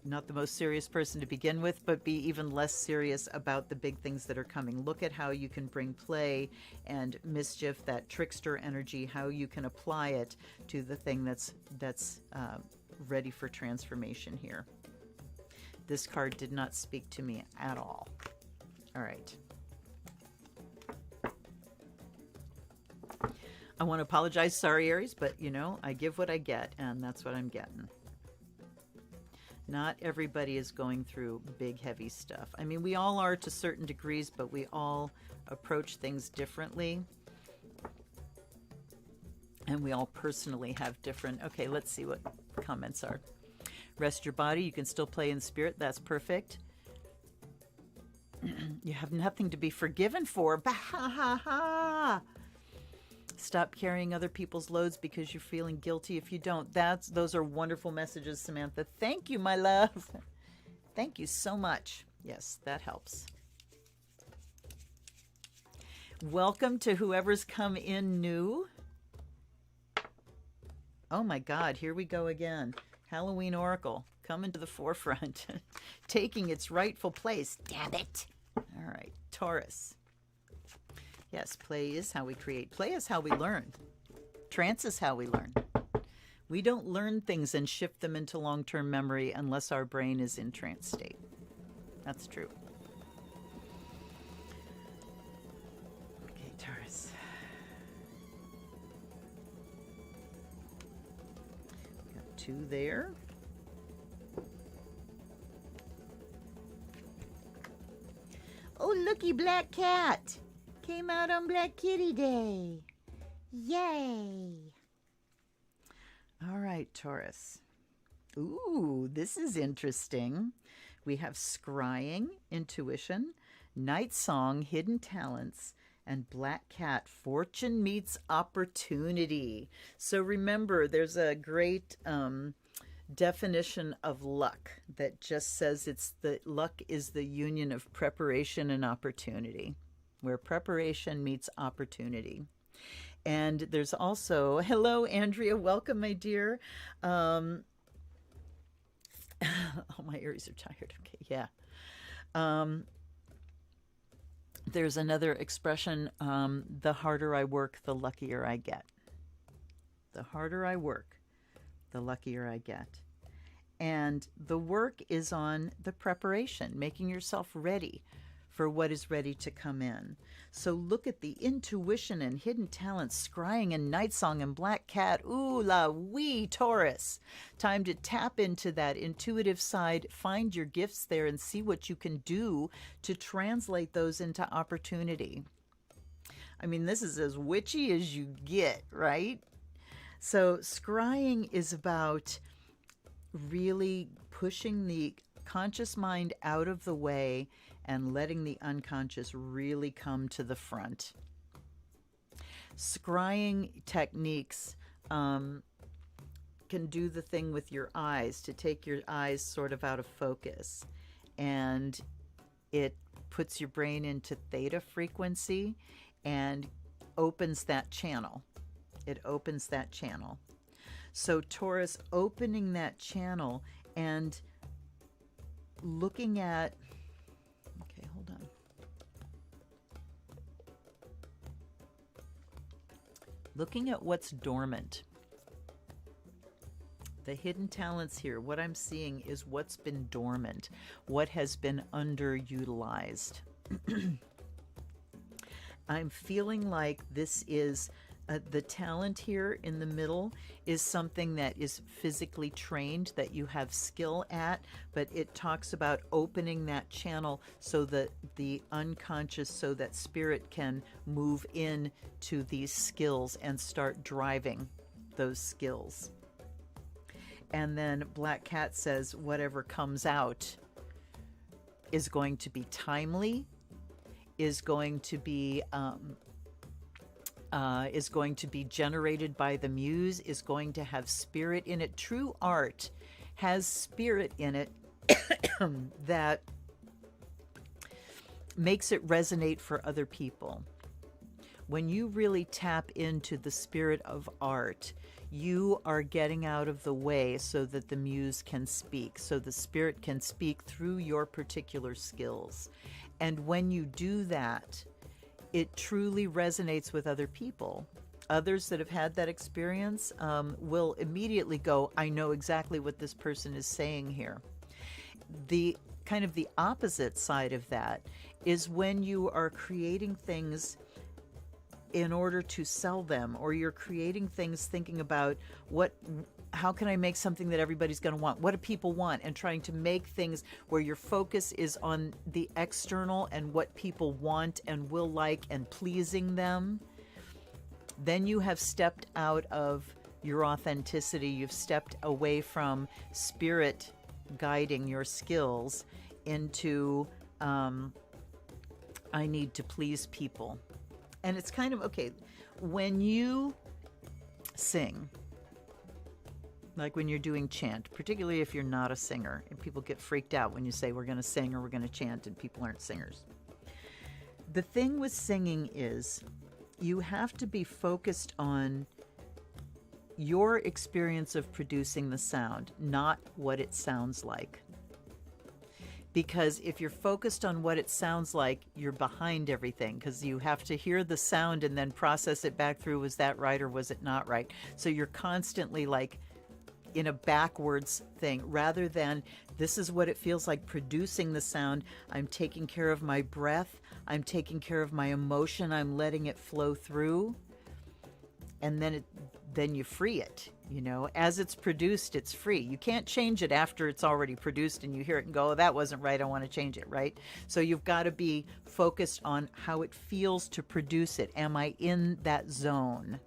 not the most serious person to begin with, but be even less serious about the big things that are coming. Look at how you can bring play and mischief, that trickster energy, how you can apply it to the thing that's ready for transformation here. This card did not speak to me at all. All right. I want to apologize. Sorry, Aries, but I give what I get, and that's what I'm getting. Not everybody is going through big, heavy stuff. I mean, we all are to certain degrees, but we all approach things differently. And we all personally have different... Okay, let's see what comments are. Rest your body. You can still play in spirit. That's perfect. You have nothing to be forgiven for. Bah, ha, ha, ha. Stop carrying other people's loads because you're feeling guilty if you don't. Those are wonderful messages, Samantha. Thank you, my love. Thank you so much. Yes, that helps. Welcome to whoever's come in new. Oh my God, here we go again. Halloween Oracle coming to the forefront, taking its rightful place. Damn it. All right, Taurus. Yes, play is how we create. Play is how we learn. Trance is how we learn. We don't learn things and shift them into long-term memory unless our brain is in trance state. That's true. Okay, Taurus. We got 2 there. Oh, looky, black cat. Came out on Black Kitty Day. Yay. All right, Taurus. Ooh, this is interesting. We have scrying, intuition, night song, hidden talents, and black cat, fortune meets opportunity. So remember, there's a great definition of luck that just says luck is the union of preparation and opportunity, where preparation meets opportunity. And there's also, hello, Andrea, welcome, my dear. Oh, my ears are tired. Okay, yeah. There's another expression, the harder I work, the luckier I get. The harder I work, the luckier I get. And the work is on the preparation, making yourself ready for what is ready to come in. So look at the intuition and hidden talents, scrying and night song and black cat. Ooh la wee, Taurus. Time to tap into that intuitive side, find your gifts there and see what you can do to translate those into opportunity. I mean, this is as witchy as you get, right? So scrying is about really pushing the conscious mind out of the way and letting the unconscious really come to the front. Scrying techniques can do the thing with your eyes, to take your eyes sort of out of focus. And it puts your brain into theta frequency and opens that channel. It opens that channel. So Taurus, opening that channel and looking at, okay, hold on. Looking at what's dormant. The hidden talents here, what I'm seeing is what's been dormant, what has been underutilized. I'm feeling like this is the talent here in the middle is something that is physically trained, that you have skill at, but it talks about opening that channel so that the unconscious, so that spirit can move in to these skills and start driving those skills. And then Black Cat says whatever comes out is going to be timely, is going to be generated by the muse, is going to have spirit in it. True art has spirit in it that makes it resonate for other people. When you really tap into the spirit of art, you are getting out of the way so that the muse can speak, so the spirit can speak through your particular skills. And when you do that, it truly resonates with other people. Others that have had that experience will immediately go, I know exactly what this person is saying here. The kind of the opposite side of that is when you are creating things in order to sell them, or you're creating things thinking about how can I make something that everybody's going to want? What do people want? And trying to make things where your focus is on the external and what people want and will like and pleasing them. Then you have stepped out of your authenticity. You've stepped away from spirit guiding your skills into, I need to please people. And it's kind of, okay, when you sing, like when you're doing chant, particularly if you're not a singer, and people get freaked out when you say we're going to sing or we're going to chant and people aren't singers. The thing with singing is you have to be focused on your experience of producing the sound, not what it sounds like. Because if you're focused on what it sounds like, you're behind everything, because you have to hear the sound and then process it back through. Was that right or was it not right? So you're constantly like in a backwards thing, rather than this is what it feels like producing the sound. I'm taking care of my breath. I'm taking care of my emotion. I'm letting it flow through. And then you free it. You know, as it's produced, it's free. You can't change it after it's already produced and you hear it and go, oh, that wasn't right, I want to change it, right? So you've got to be focused on how it feels to produce it. Am I in that zone?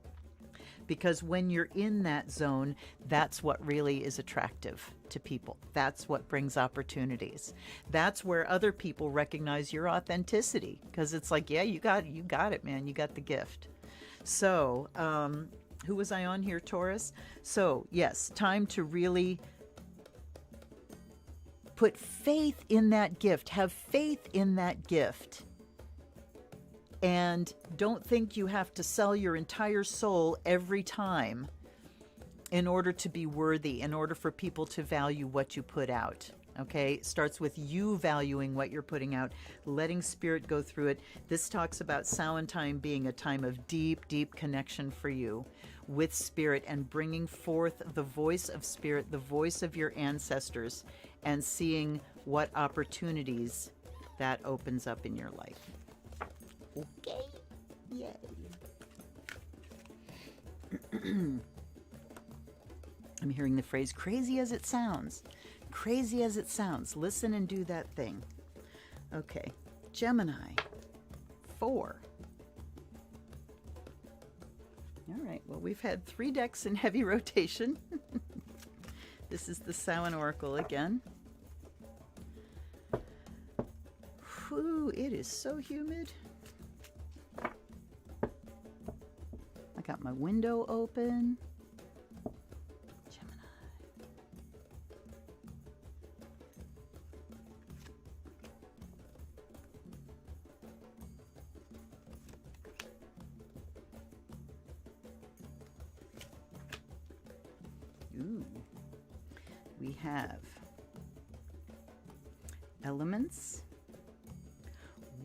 Because when you're in that zone, that's what really is attractive to people. That's what brings opportunities. That's where other people recognize your authenticity, because it's like, yeah, you got it, man. You got the gift. So, who was I on here, Taurus? So, yes, time to really put faith in that gift. Have faith in that gift. And don't think you have to sell your entire soul every time in order to be worthy, in order for people to value what you put out. Okay, it starts with you valuing what you're putting out, letting spirit go through it. This talks about Samhain being a time of deep, deep connection for you with spirit, and bringing forth the voice of spirit, the voice of your ancestors, and seeing what opportunities that opens up in your life. Okay. Yay. I'm hearing the phrase crazy as it sounds. Crazy as it sounds. Listen and do that thing. Okay. Gemini. 4. All right. Well, we've had 3 decks in heavy rotation. This is the Samhain Oracle again. Whew, it is so humid. I got my window open. Gemini. Ooh. We have elements,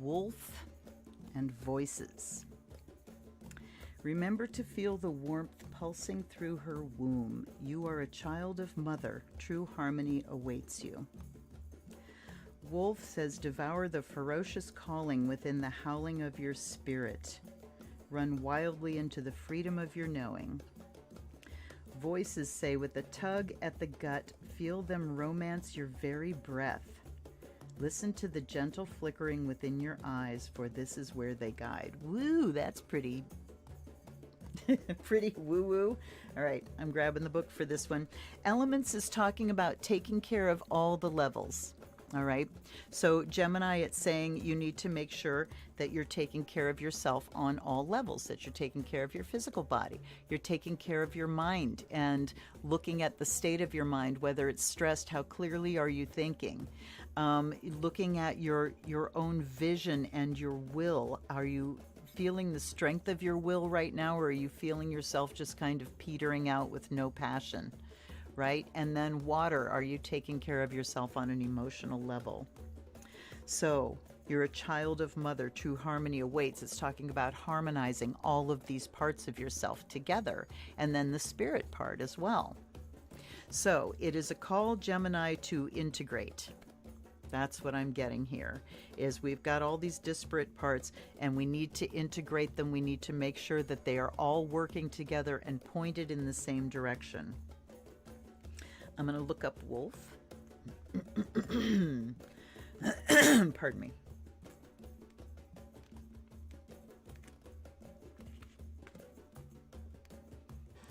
wolf, and voices. Remember to feel the warmth pulsing through her womb. You are a child of mother. True harmony awaits you. Wolf says, devour the ferocious calling within the howling of your spirit. Run wildly into the freedom of your knowing. Voices say, with a tug at the gut, feel them romance your very breath. Listen to the gentle flickering within your eyes, for this is where they guide. Woo, that's pretty pretty woo-woo. All right, I'm grabbing the book for this one. Elements is talking about taking care of all the levels. All right, so Gemini, it's saying you need to make sure that you're taking care of yourself on all levels, that you're taking care of your physical body, you're taking care of your mind, and looking at the state of your mind, whether it's stressed, how clearly are you thinking? Looking at your own vision and your will. Are you feeling the strength of your will right now, or are you feeling yourself just kind of petering out with no passion? Right? And then water, are you taking care of yourself on an emotional level? So you're a child of mother, true harmony awaits. It's talking about harmonizing all of these parts of yourself together, and then the spirit part as well. So it is a call, Gemini, to integrate. That's what I'm getting here, is we've got all these disparate parts and we need to integrate them. We need to make sure that they are all working together and pointed in the same direction. I'm going to look up wolf. Pardon me.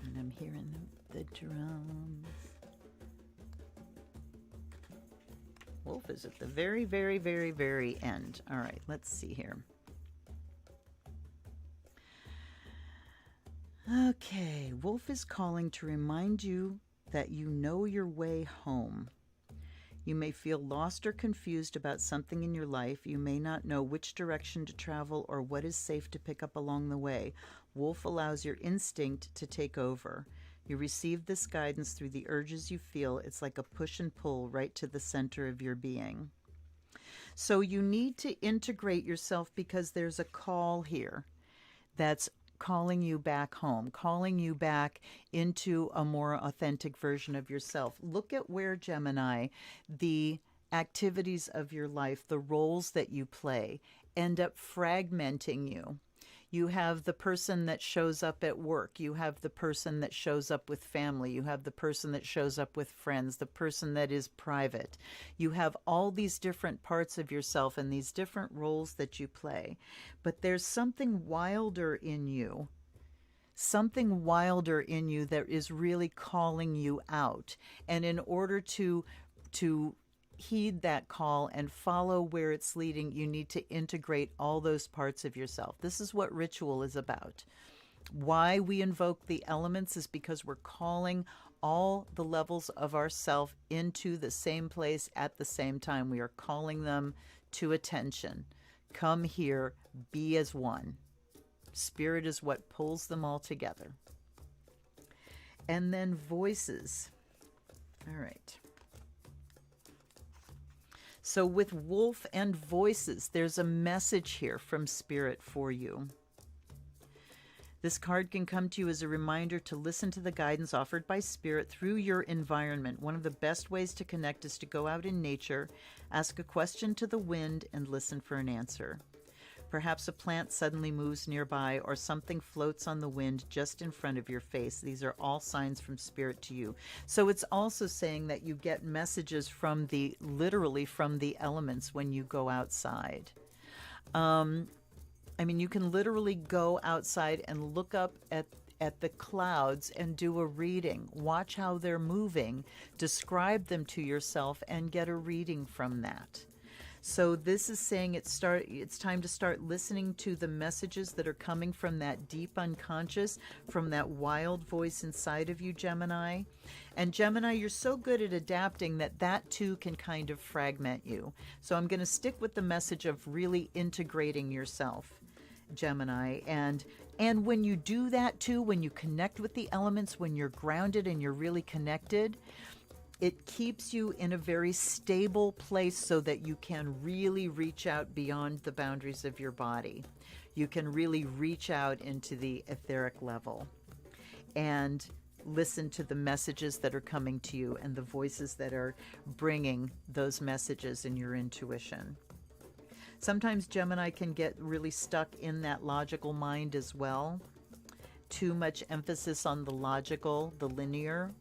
And I'm hearing the drums. Wolf is at the very, very, very, very end. All right, let's see here. Okay, Wolf is calling to remind you that you know your way home. You may feel lost or confused about something in your life. You may not know which direction to travel or what is safe to pick up along the way. Wolf allows your instinct to take over. You receive this guidance through the urges you feel. It's like a push and pull right to the center of your being. So you need to integrate yourself because there's a call here that's calling you back home, calling you back into a more authentic version of yourself. Look at where, Gemini, the activities of your life, the roles that you play, end up fragmenting you. You have the person that shows up at work. You have the person that shows up with family. You have the person that shows up with friends, the person that is private. You have all these different parts of yourself and these different roles that you play. But there's something wilder in you, that is really calling you out. And in order to heed that call and follow where it's leading, you need to integrate all those parts of yourself. This is what ritual is about. Why we invoke the elements is because we're calling all the levels of ourself into the same place at the same time. We are calling them to attention. Come here, be as one. Spirit is what pulls them all together. And then voices. All right. So with wolf and voices, there's a message here from Spirit for you. This card can come to you as a reminder to listen to the guidance offered by Spirit through your environment. One of the best ways to connect is to go out in nature, ask a question to the wind, and listen for an answer. Perhaps a plant suddenly moves nearby or something floats on the wind just in front of your face. These are all signs from Spirit to you. So it's also saying that you get messages from literally from the elements when you go outside. I mean, you can literally go outside and look up at the clouds and do a reading. Watch how they're moving, describe them to yourself, and get a reading from that. So this is saying it's time to start listening to the messages that are coming from that deep unconscious, from that wild voice inside of you, Gemini. And Gemini, you're so good at adapting that too can kind of fragment you. So I'm going to stick with the message of really integrating yourself, Gemini. And when you do that too, when you connect with the elements, when you're grounded and you're really connected, it keeps you in a very stable place so that you can really reach out beyond the boundaries of your body. You can really reach out into the etheric level and listen to the messages that are coming to you and the voices that are bringing those messages in your intuition. Sometimes Gemini can get really stuck in that logical mind as well. Too much emphasis on the logical, the linear.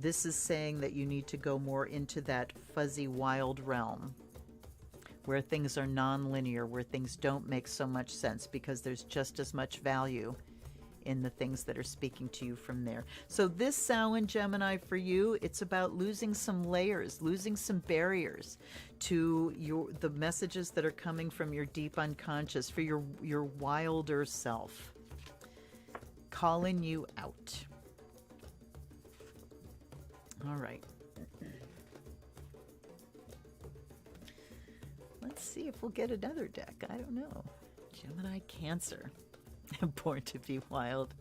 This is saying that you need to go more into that fuzzy, wild realm where things are non-linear, where things don't make so much sense because there's just as much value in the things that are speaking to you from there. So this Samhain, Gemini, for you, it's about losing some layers, losing some barriers to the messages that are coming from your deep unconscious, for your wilder self, calling you out. All right. Let's see if we'll get another deck. I don't know. Gemini, Cancer. Born to be wild.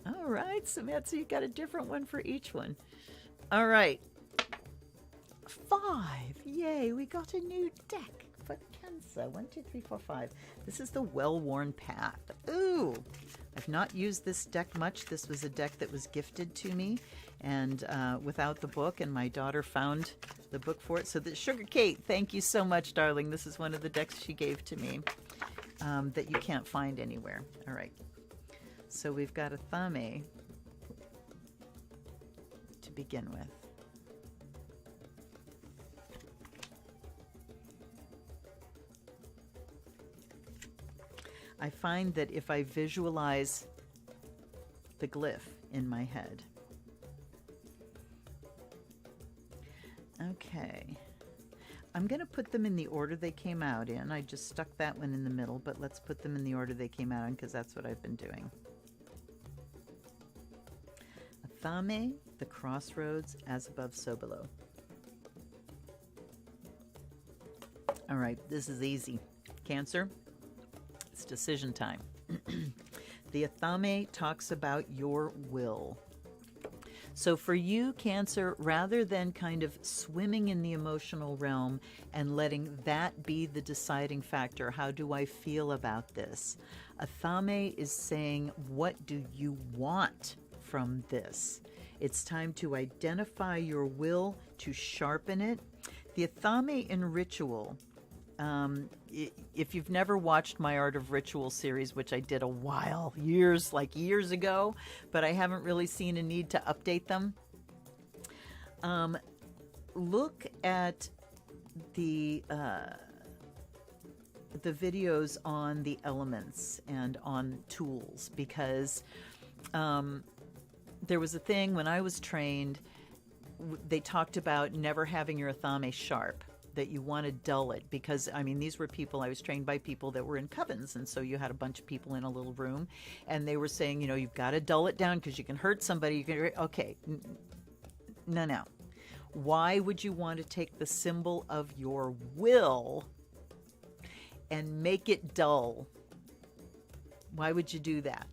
All right, Samantha, you got a different one for each one. All right. 5. Yay, we got a new deck for Cancer. 1, 2, 3, 4, 5. This is the Well-Worn Path. Ooh, I've not used this deck much. This was a deck that was gifted to me and without the book, and my daughter found the book for it. So the Sugar Kate, thank you so much, darling. This is one of the decks she gave to me that you can't find anywhere. All right. So we've got a Thame to begin with. I find that if I visualize the glyph in my head. Okay. I'm going to put them in the order they came out in. I just stuck that one in the middle, but let's put them in the order they came out in because that's what I've been doing. Athame, the crossroads, as above, so below. All right, this is easy. Cancer. It's decision time. The Athame talks about your will. So for you, Cancer, rather than kind of swimming in the emotional realm and letting that be the deciding factor, how do I feel about this? Athame is saying, what do you want from this? It's time to identify your will, to sharpen it. The Athame in ritual, if you've never watched my Art of Ritual series, which I did years ago, but I haven't really seen a need to update them, look at the videos on the elements and on tools, because there was a thing when I was trained, they talked about never having your Athame sharp, that you want to dull it, because I mean, these were people, I was trained by people that were in covens, and so you had a bunch of people in a little room, and they were saying, you know, you've got to dull it down because you can hurt somebody. Okay, no. Why would you want to take the symbol of your will and make it dull? Why would you do that?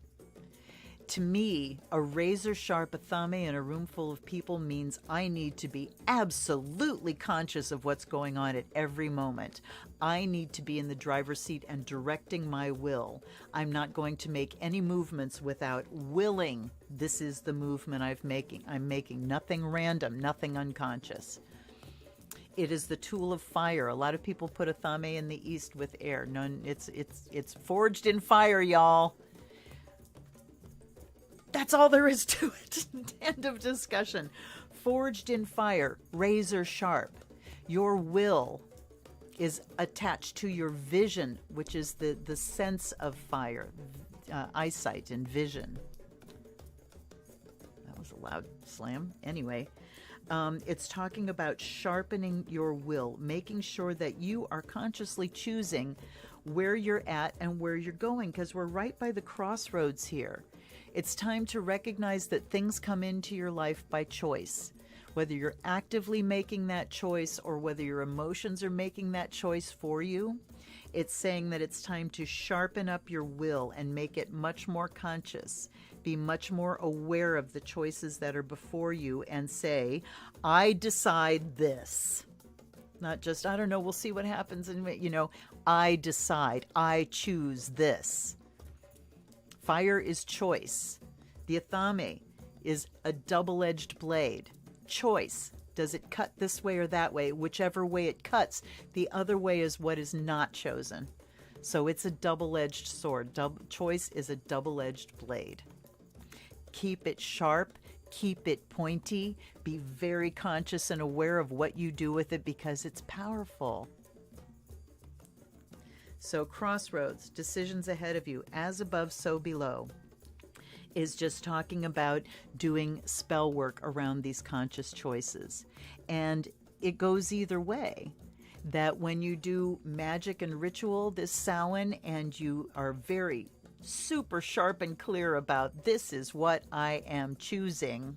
To me, a razor sharp athame in a room full of people means I need to be absolutely conscious of what's going on at every moment. I need to be in the driver's seat and directing my will. I'm not going to make any movements without willing. This is the movement I'm making. Nothing random, nothing unconscious. It is the tool of fire. A lot of people put athame in the east with air. No, it's forged in fire, y'all. That's all there is to it. End of discussion. Forged in fire, razor sharp. Your will is attached to your vision, which is the sense of fire, eyesight and vision. That was a loud slam. Anyway, it's talking about sharpening your will, making sure that you are consciously choosing where you're at and where you're going, because we're right by the crossroads here. It's time to recognize that things come into your life by choice. Whether you're actively making that choice or whether your emotions are making that choice for you, it's saying that it's time to sharpen up your will and make it much more conscious. Be much more aware of the choices that are before you and say, I decide this. Not just, I don't know, we'll see what happens. And, I decide, I choose this. Fire is choice. The athame is a double-edged blade. Choice. Does it cut this way or that way? Whichever way it cuts, the other way is what is not chosen. So it's a double-edged sword. Choice is a double-edged blade. Keep it sharp. Keep it pointy. Be very conscious and aware of what you do with it because it's powerful. So crossroads, decisions ahead of you, as above, so below, is just talking about doing spell work around these conscious choices. And it goes either way, that when you do magic and ritual this Samhain and you are very super sharp and clear about this is what I am choosing,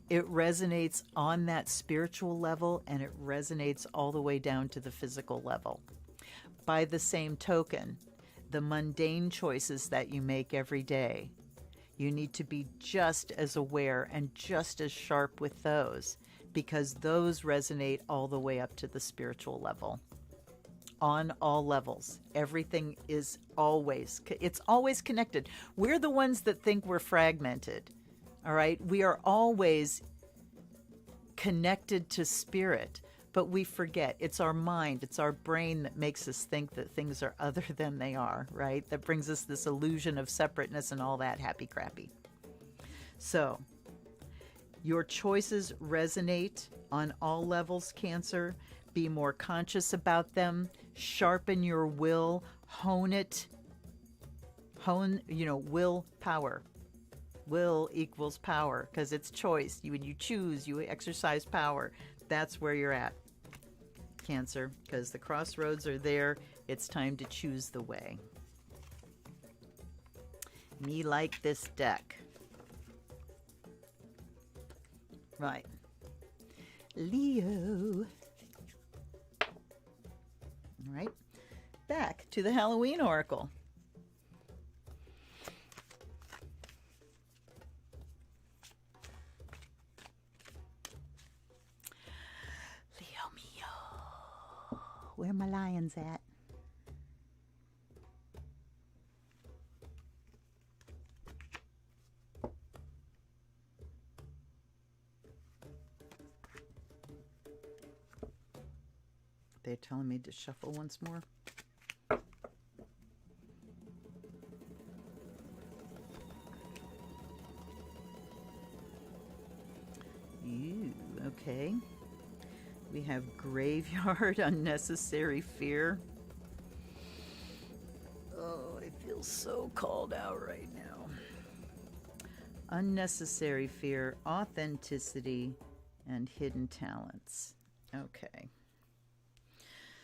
it resonates on that spiritual level and it resonates all the way down to the physical level. By the same token, the mundane choices that you make every day, you need to be just as aware and just as sharp with those because those resonate all the way up to the spiritual level. On all levels. Everything is always connected. We're the ones that think we're fragmented. All right? We are always connected to spirit. But we forget. It's our mind, it's our brain that makes us think that things are other than they are, right? That brings us this illusion of separateness and all that happy crappy. So, your choices resonate on all levels, Cancer. Be more conscious about them. Sharpen your will. Hone it. Will power. Will equals power because it's choice. When you choose, you exercise power. That's where you're at, Cancer, because the crossroads are there. It's time to choose the way. Me like this deck. Right. Leo. All right. Back to the Halloween Oracle. Where my lions at? They're telling me to shuffle once more. Ooh, okay. We have graveyard, unnecessary fear. Oh, I feel so called out right now. Unnecessary fear, authenticity, and hidden talents. Okay.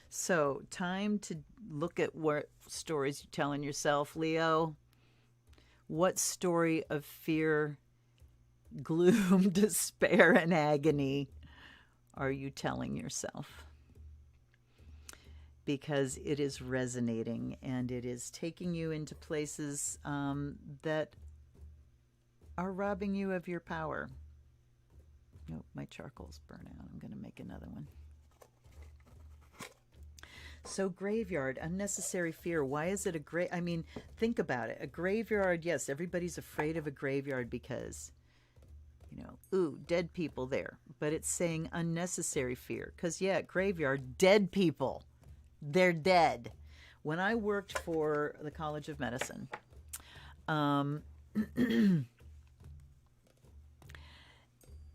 So, time to look at what stories you're telling yourself, Leo. What story of fear, gloom, despair, and agony are you telling yourself? Because it is resonating and it is taking you into places that are robbing you of your power. Nope, my charcoal's burnt out. I'm going to make another one. So graveyard, unnecessary fear. Why is it I mean, think about it. A graveyard, yes, everybody's afraid of a graveyard because, you know, ooh, dead people there. But it's saying unnecessary fear. Because, yeah, graveyard, dead people. They're dead. When I worked for the College of Medicine, and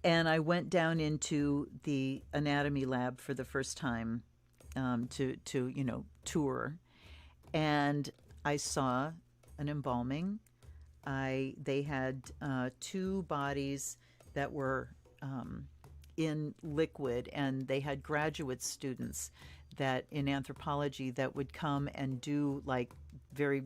I went down into the anatomy lab for the first time, to you know, tour, and I saw an embalming. They had 2 bodies that were in liquid, and they had graduate students that in anthropology that would come and do like very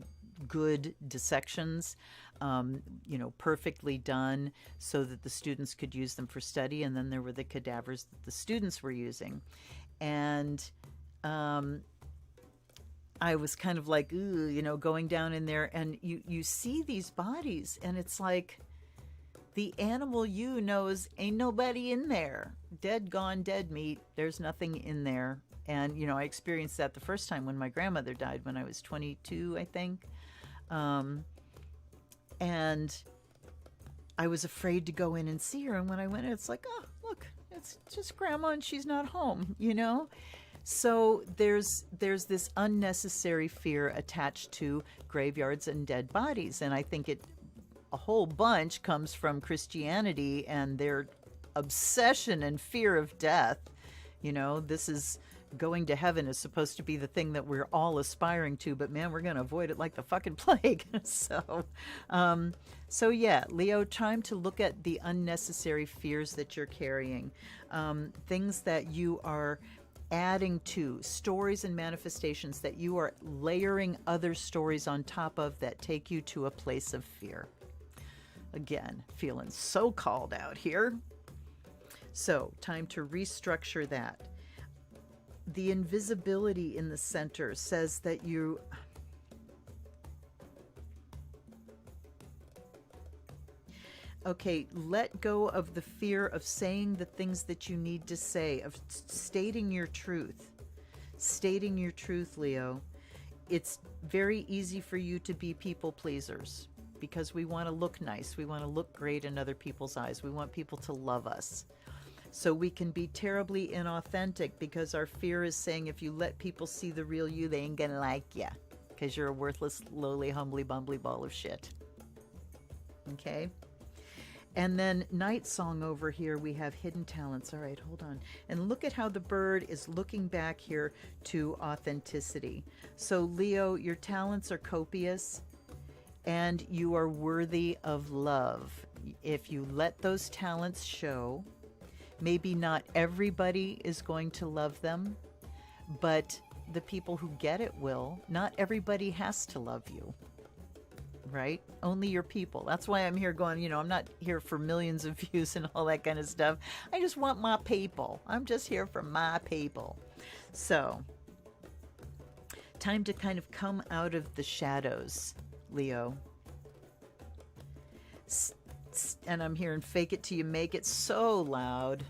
good dissections, you know, perfectly done, so that the students could use them for study. And then there were the cadavers that the students were using. And I was kind of like, ooh, you know, going down in there, and you see these bodies, and it's like the animal you knows ain't nobody in there. Dead, gone, dead meat. There's nothing in there. And, you know, I experienced that the first time when my grandmother died when I was 22, I think. And I was afraid to go in and see her. And when I went in, it's like, oh, look, it's just grandma and she's not home, you know? So there's this unnecessary fear attached to graveyards and dead bodies. And I think a whole bunch comes from Christianity and their obsession and fear of death. You know, this is going to heaven is supposed to be the thing that we're all aspiring to, but man, we're going to avoid it like the fucking plague. So yeah, Leo, time to look at the unnecessary fears that you're carrying, things that you are adding to, stories and manifestations that you are layering other stories on top of that take you to a place of fear. Again, feeling so called out here. So time to restructure that. The invisibility in the center says that you... Okay, let go of the fear of saying the things that you need to say, of stating your truth. Stating your truth, Leo. It's very easy for you to be people pleasers because we want to look nice. We want to look great in other people's eyes. We want people to love us. So we can be terribly inauthentic because our fear is saying if you let people see the real you, they ain't gonna like you because you're a worthless, lowly, humbly, bumbly ball of shit. Okay? And then Night Song over here, we have hidden talents. All right, hold on. And look at how the bird is looking back here to authenticity. So Leo, your talents are copious and you are worthy of love. If you let those talents show, maybe not everybody is going to love them, but the people who get it will. Not everybody has to love you. Right? Only your people. That's why I'm here going, you know, I'm not here for millions of views and all that kind of stuff. I just want my people. I'm just here for my people. So, time to kind of come out of the shadows, Leo. And I'm hearing fake it till you make it so loud.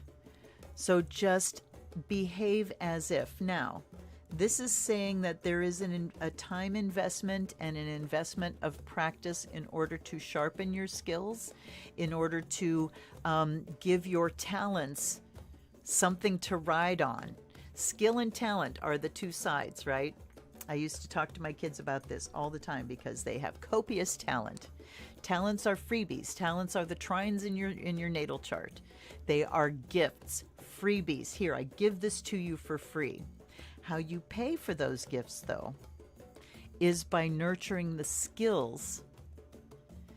So just behave as if. Now, this is saying that there is a time investment and an investment of practice in order to sharpen your skills, in order to give your talents something to ride on. Skill and talent are the two sides, right? I used to talk to my kids about this all the time because they have copious talent. Talents are freebies. Talents are the trines in your natal chart. They are gifts, freebies. Here, I give this to you for free. How you pay for those gifts, though, is by nurturing the skills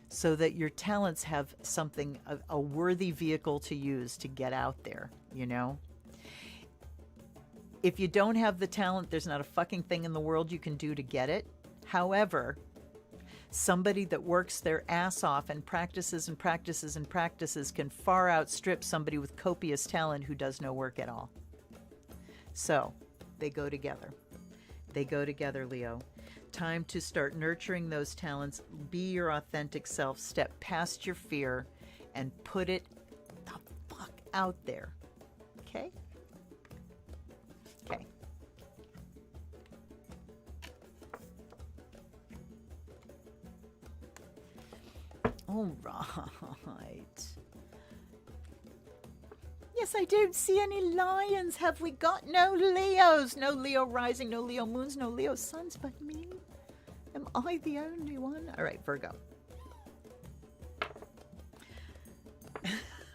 so that your talents have something, a worthy vehicle to use to get out there, you know? If you don't have the talent, there's not a fucking thing in the world you can do to get it. However, somebody that works their ass off and practices and practices and practices can far outstrip somebody with copious talent who does no work at all. So, they go together. They go together, Leo. time to start nurturing those talents. Be your authentic self. Step past your fear and put it the fuck out there. Okay? Okay. All right. Yes, I don't see any lions. Have we got no Leos? No Leo rising, no Leo moons, no Leo suns but me? Am I the only one? All right, Virgo.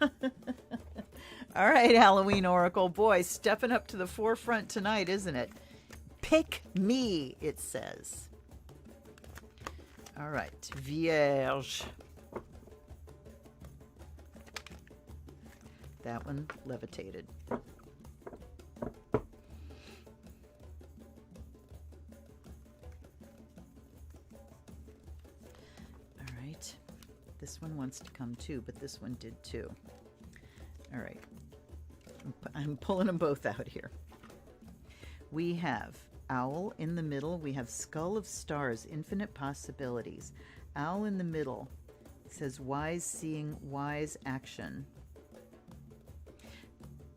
All right, Halloween Oracle. Boy, stepping up to the forefront tonight, isn't it? Pick me, it says. All right, Vierge. That one levitated. All right. This one wants to come too, but this one did too. All right. I'm pulling them both out here. We have Owl in the middle. We have Skull of Stars, Infinite Possibilities. Owl in the middle says wise seeing, wise action.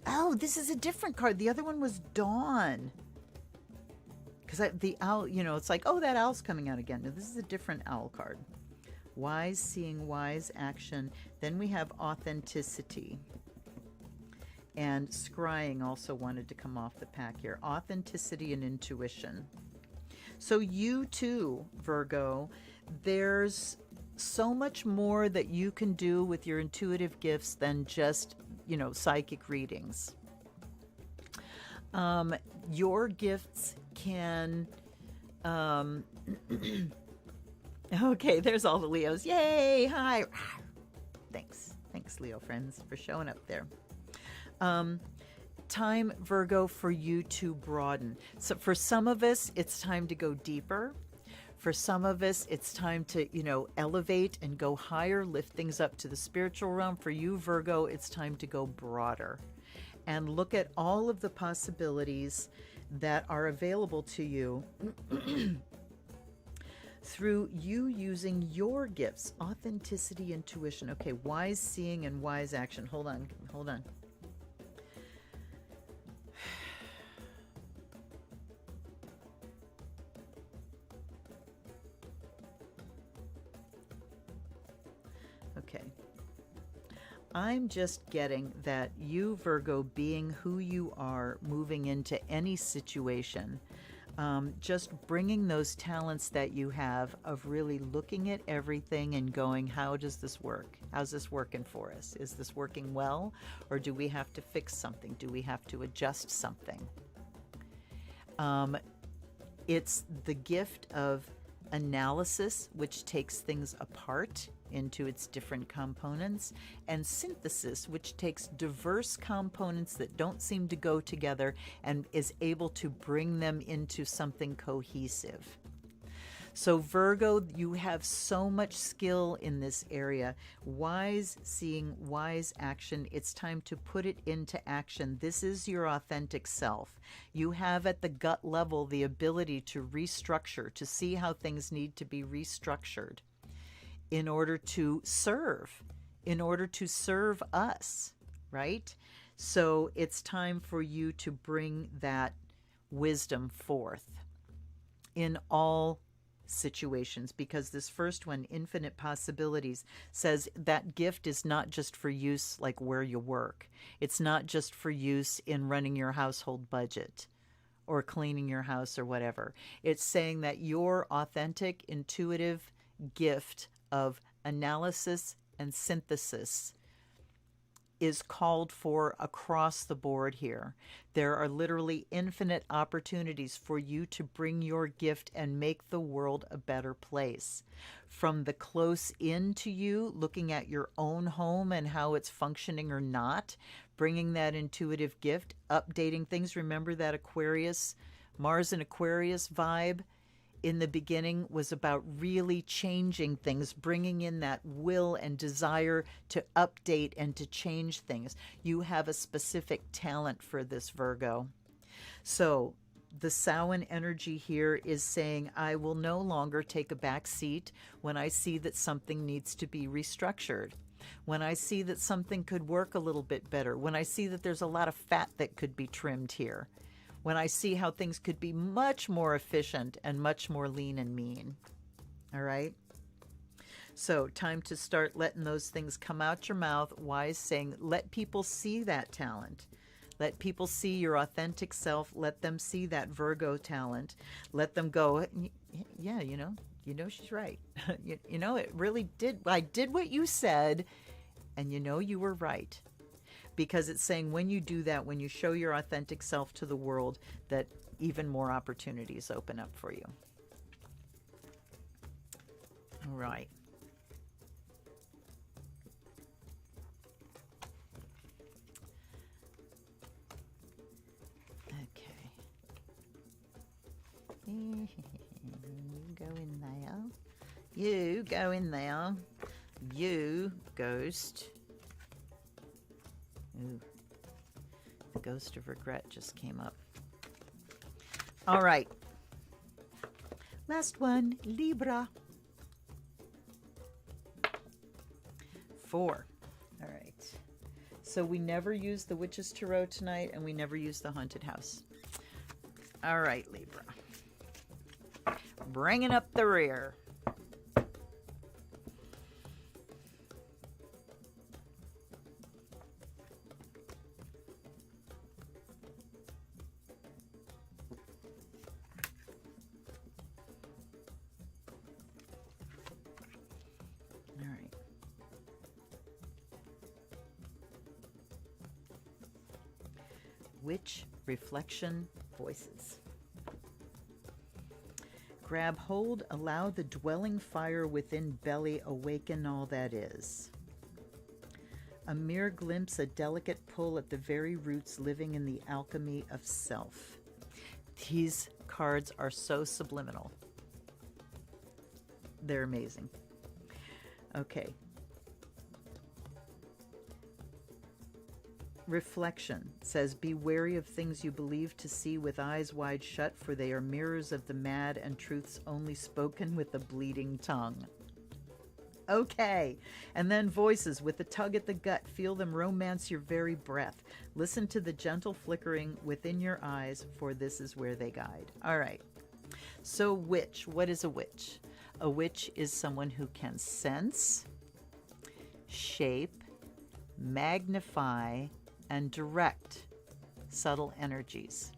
Oh, this is a different card. The other one was Dawn. Because the owl, you know, it's like, oh, that owl's coming out again. No, this is a different owl card. Wise seeing, wise action. Then we have authenticity. And scrying also wanted to come off the pack here. Authenticity and intuition. So you too, Virgo, there's so much more that you can do with your intuitive gifts than just, you know, psychic readings. Your gifts can, okay, there's all the Leos. Yay, hi. Thanks, Leo friends, for showing up there. Time, Virgo, for you to broaden. So for some of us, it's time to go deeper. For some of us, it's time to, you know, elevate and go higher, lift things up to the spiritual realm. For you, Virgo, it's time to go broader and look at all of the possibilities that are available to you through you using your gifts, authenticity, intuition. Okay, wise seeing and wise action. Hold on. Okay. I'm just getting that you, Virgo, being who you are, moving into any situation, just bringing those talents that you have of really looking at everything and going, how does this work? How's this working for us? Is this working well? Or do we have to fix something? Do we have to adjust something? It's the gift of analysis, which takes things apart into its different components, and synthesis, which takes diverse components that don't seem to go together and is able to bring them into something cohesive. So Virgo, you have so much skill in this area. Wise seeing, wise action. It's time to put it into action. This is your authentic self. You have at the gut level the ability to restructure, to see how things need to be restructured in order to serve us, right? So it's time for you to bring that wisdom forth in all situations, because this first one, Infinite Possibilities, says that gift is not just for use like where you work. It's not just for use in running your household budget or cleaning your house or whatever. It's saying that your authentic, intuitive gift of analysis and synthesis is called for across the board here. There are literally infinite opportunities for you to bring your gift and make the world a better place. From the close in to you, looking at your own home and how it's functioning or not, bringing that intuitive gift, updating things. Remember that Aquarius, Mars and Aquarius vibe? In the beginning was about really changing things, bringing in that will and desire to update and to change things. You have a specific talent for this, Virgo. So The Samhain energy here is saying, I will no longer take a back seat when I see that something needs to be restructured, when I see that something could work a little bit better, when I see that there's a lot of fat that could be trimmed here, when I see how things could be much more efficient and much more lean and mean. All right? So time to start letting those things come out your mouth. Wise saying, let people see that talent. Let people see your authentic self. Let them see that Virgo talent. Let them go, yeah, you know she's right. you know, it really did. I did what you said, and you know you were right. Because it's saying when you do that, when you show your authentic self to the world, that even more opportunities open up for you. All right. Okay. You go in there. You go in there. You, ghost. Ooh. The ghost of regret just came up. All right. Last one, Libra. 4. All right. So we never used the Witch's Tarot tonight, and we never used the Haunted House. All right, Libra. Bringing up the rear. Witch reflection voices. Grab hold, allow the dwelling fire within belly awaken all that is. A mere glimpse, a delicate pull at the very roots living in the alchemy of self. These cards are so subliminal. They're amazing. Okay. Reflection says, be wary of things you believe to see with eyes wide shut, for they are mirrors of the mad and truths only spoken with a bleeding tongue. Okay. And then voices with a tug at the gut. Feel them romance your very breath. Listen to the gentle flickering within your eyes, for this is where they guide. All right. So witch, what is a witch? A witch is someone who can sense, shape, magnify, and direct subtle energies.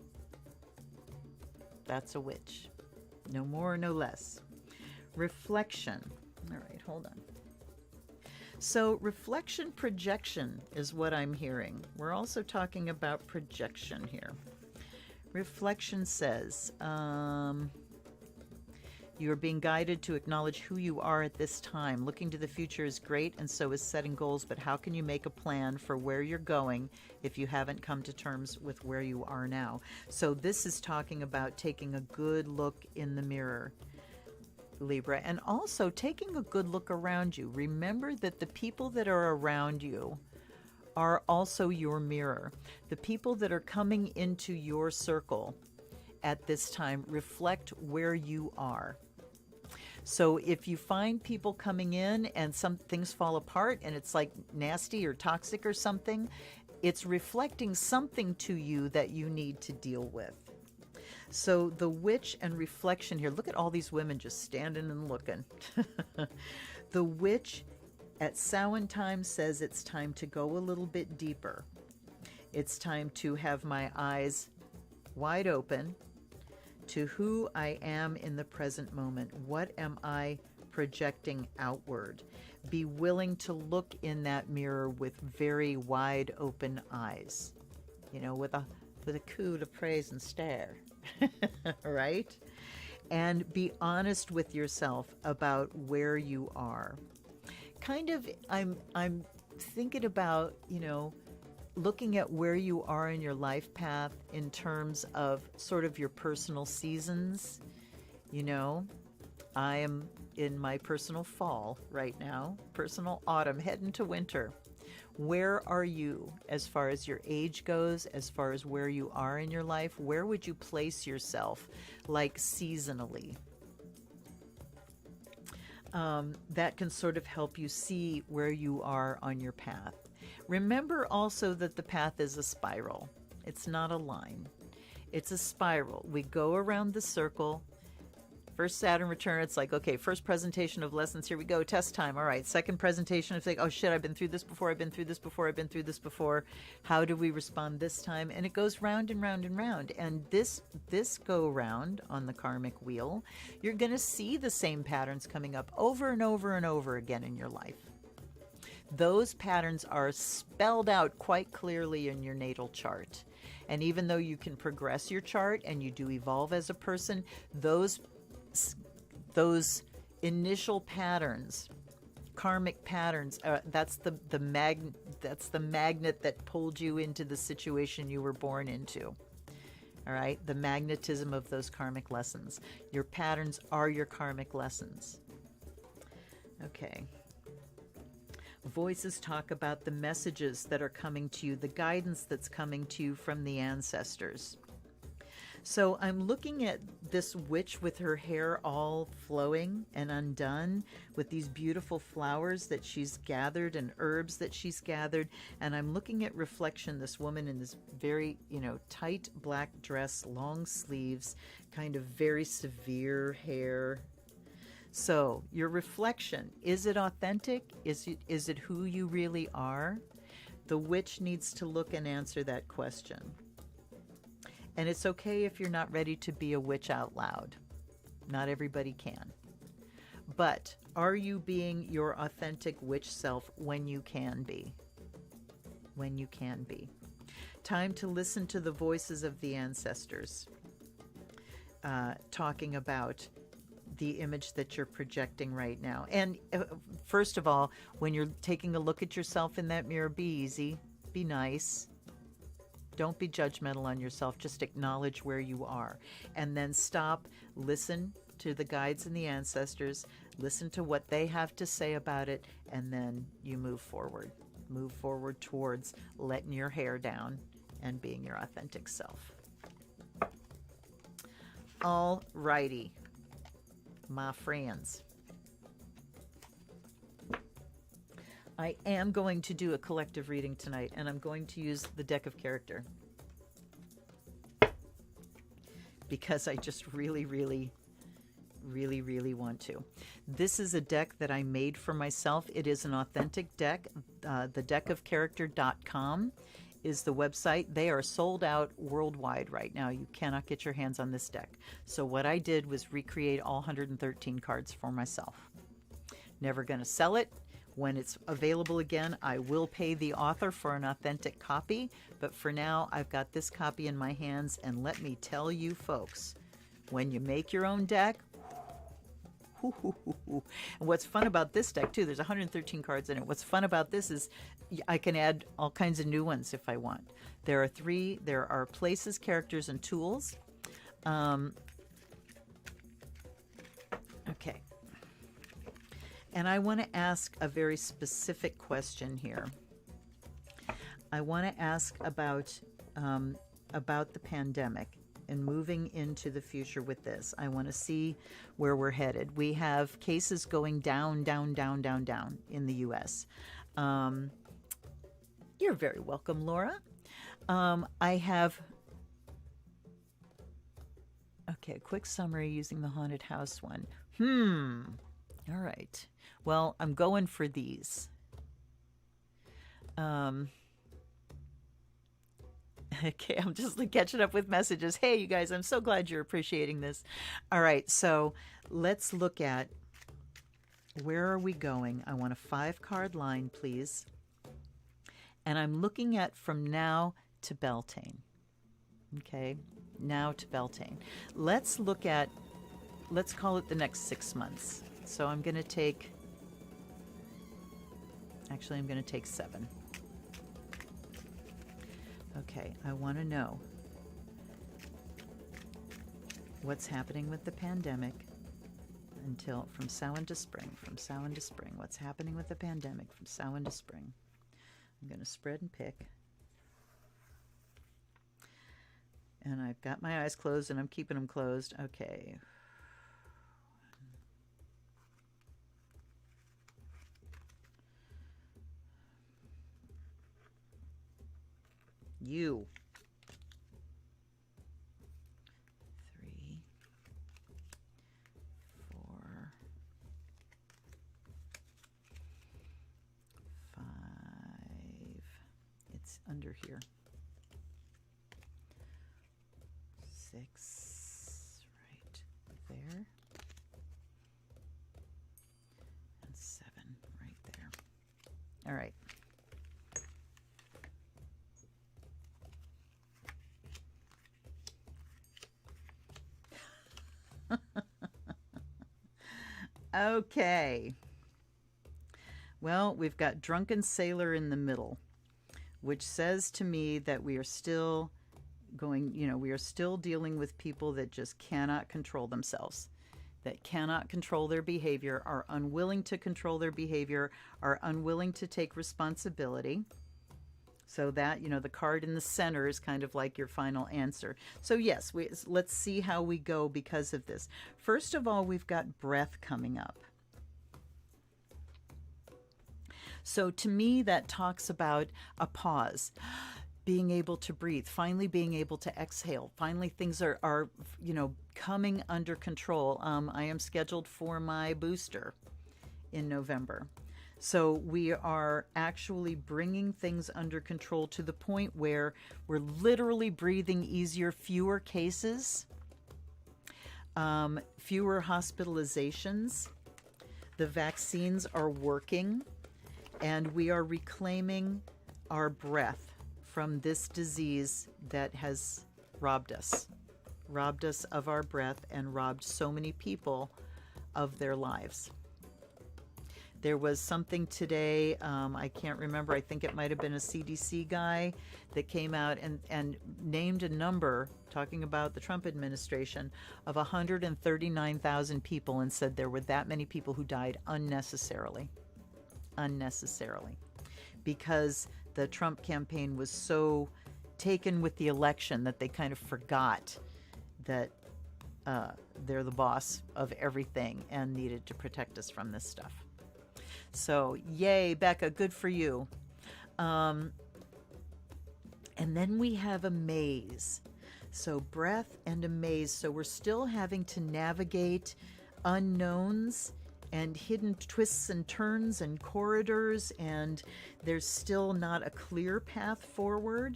That's a witch. No more, no less. Reflection. All right, hold on. So reflection projection is what I'm hearing. We're also talking about projection here. Reflection says, you are being guided to acknowledge who you are at this time. Looking to the future is great, and so is setting goals, but how can you make a plan for where you're going if you haven't come to terms with where you are now? So this is talking about taking a good look in the mirror, Libra, and also taking a good look around you. Remember that the people that are around you are also your mirror. The people that are coming into your circle at this time reflect where you are. So if you find people coming in and some things fall apart and it's like nasty or toxic or something, it's reflecting something to you that you need to deal with. So the witch and reflection here, look at all these women just standing and looking. The witch at Samhain time says it's time to go a little bit deeper. It's time to have my eyes wide open to who I am in the present moment. What am I projecting outward? Be willing to look in that mirror with very wide open eyes, you know, with a coup to praise and stare, right? And be honest with yourself about where you are. Kind of, I'm thinking about, you know, looking at where you are in your life path in terms of sort of your personal seasons. You know, I am in my personal fall right now, personal autumn, heading to winter. Where are you as far as your age goes, as far as where you are in your life? Where would you place yourself, like seasonally? That can sort of help you see where you are on your path. Remember also that the path is a spiral. It's not a line. It's a spiral. We go around the circle. First Saturn return, it's like, okay, first presentation of lessons, here we go, test time. All right, second presentation, it's like, oh shit, I've been through this before, I've been through this before, I've been through this before. How do we respond this time? And it goes round and round and round. And this go round on the karmic wheel, you're going to see the same patterns coming up over and over and over again in your life. Those patterns are spelled out quite clearly in your natal chart. And even though you can progress your chart and you do evolve as a person, those initial patterns, karmic patterns, that's the magnet that pulled you into the situation you were born into. All right, the magnetism of those karmic lessons. Your patterns are your karmic lessons. Okay. Voices talk about the messages that are coming to you, the guidance that's coming to you from the ancestors. So I'm looking at this witch with her hair all flowing and undone, with these beautiful flowers that she's gathered and herbs that she's gathered. And I'm looking at reflection, this woman in this very, tight black dress, long sleeves, kind of very severe hair. So your reflection, is it authentic? Is it who you really are? The witch needs to look and answer that question. And it's okay if you're not ready to be a witch out loud. Not everybody can. But are you being your authentic witch self when you can be? When you can be. Time to listen to the voices of the ancestors, talking about the image that you're projecting right now. And first of all, when you're taking a look at yourself in that mirror, be easy, be nice. Don't be judgmental on yourself. Just acknowledge where you are. And then stop, listen to the guides and the ancestors, listen to what they have to say about it, and then you move forward. Move forward towards letting your hair down and being your authentic self. All righty, my friends. I am going to do a collective reading tonight, and I'm going to use the deck of character because I just really want to. This is a deck that I made for myself. It is an authentic deck. Thedeckofcharacter.com is the website. They are sold out worldwide right now. You cannot get your hands on this deck. So what I did was recreate all 113 cards for myself. Never going to sell it. When it's available again, I will pay the author for an authentic copy, but for now, I've got this copy in my hands, and let me tell you folks, when you make your own deck, and what's fun about this deck too, there's 113 cards in it. What's fun about this is I can add all kinds of new ones if I want. There are places, characters, and tools. Okay. And I want to ask a very specific question here. I want to ask about the pandemic and moving into the future with this. I want to see where we're headed. We have cases going down in the U.S. You're very welcome, Laura. I have... Okay, a quick summary using the haunted house one. All right. Well, I'm going for these. Okay, I'm just catching up with messages. Hey, you guys, I'm so glad you're appreciating this. All right, so let's look at where are we going. I want a 5-card line, please. And I'm looking at from now to Beltane. Okay, now to Beltane. Let's call it the next 6 months. So I'm going to take 7. Okay, I want to know what's happening with the pandemic from Samhain to spring, what's happening with the pandemic from Samhain to spring. I'm going to spread and pick. And I've got my eyes closed, and I'm keeping them closed. Okay. You. 3, 4, 5. It's under here. 6, right there. And 7, right there. All right. Okay. Well, we've got drunken sailor in the middle, which says to me that we are still going, we are still dealing with people that just cannot control themselves, that cannot control their behavior, are unwilling to control their behavior, are unwilling to take responsibility. So that, the card in the center is kind of like your final answer. So yes, let's see how we go because of this. First of all, we've got breath coming up. So to me, that talks about a pause, being able to breathe, finally being able to exhale. Finally, things are coming under control. I am scheduled for my booster in November. So we are actually bringing things under control to the point where we're literally breathing easier, fewer cases, fewer hospitalizations. The vaccines are working, and we are reclaiming our breath from this disease that has robbed us of our breath and robbed so many people of their lives. There was something today, I can't remember, I think it might have been a CDC guy that came out and named a number, talking about the Trump administration, of 139,000 people, and said there were that many people who died unnecessarily, because the Trump campaign was so taken with the election that they kind of forgot that they're the boss of everything and needed to protect us from this stuff. So, yay, Becca, good for you. And then we have a maze. So, breath and a maze. So, we're still having to navigate unknowns and hidden twists and turns and corridors, and there's still not a clear path forward.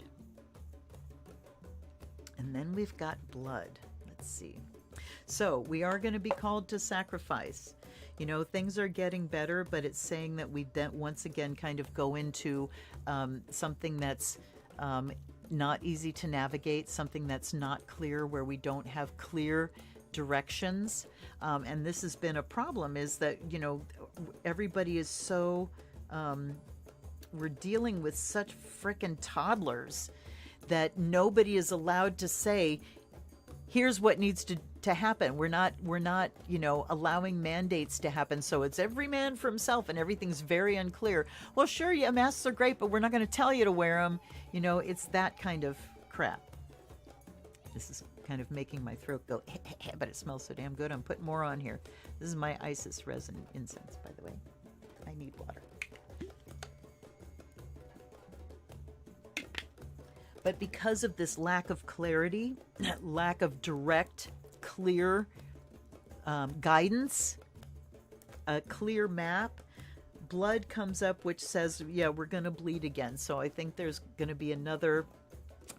And then we've got blood. Let's see. So, we are going to be called to sacrifice. Things are getting better, but it's saying that we then once again kind of go into something that's not easy to navigate, something that's not clear, where we don't have clear directions. And this has been a problem, is that, everybody is so, we're dealing with such frickin' toddlers that nobody is allowed to say, here's what needs to happen. We're not, allowing mandates to happen. So it's every man for himself, and everything's very unclear. Well, sure, yeah, masks are great, but we're not going to tell you to wear them. It's that kind of crap. This is kind of making my throat go, but it smells so damn good. I'm putting more on here. This is my Isis resin incense, by the way. I need water. But because of this lack of clarity, lack of direct, clear guidance, a clear map, blood comes up, which says, yeah, we're going to bleed again. So I think there's going to be another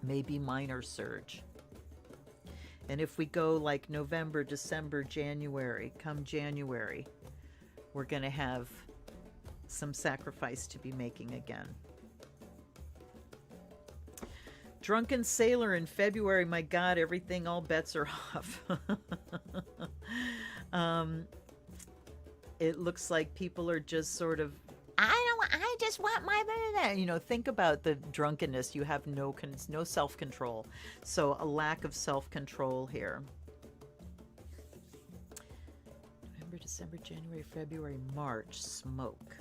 maybe minor surge. And if we go like November, December, January, come January, we're going to have some sacrifice to be making again. Drunken sailor in February, my God, everything, all bets are off. It looks like people are just sort of, I just want my, think about the drunkenness. You have no self-control. So a lack of self-control here. November, December, January, February, March, smoke.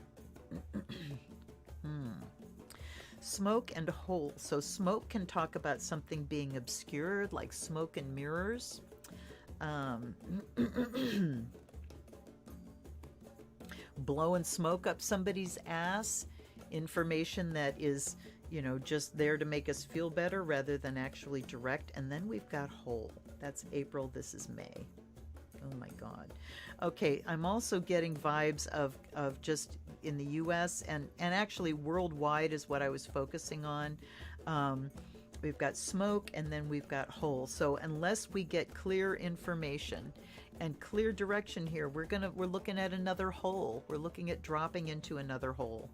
smoke and hole. So smoke can talk about something being obscured, like smoke and mirrors. Blowing smoke up somebody's ass, information that is, you know, just there to make us feel better rather than actually direct. And then we've got whole. That's April. This is May. Oh my God. Okay, I'm also getting vibes of just in the US and actually worldwide is what I was focusing on. We've got smoke and then we've got whole. So unless we get clear information and clear direction here, we're looking at another hole. We're looking at dropping into another hole.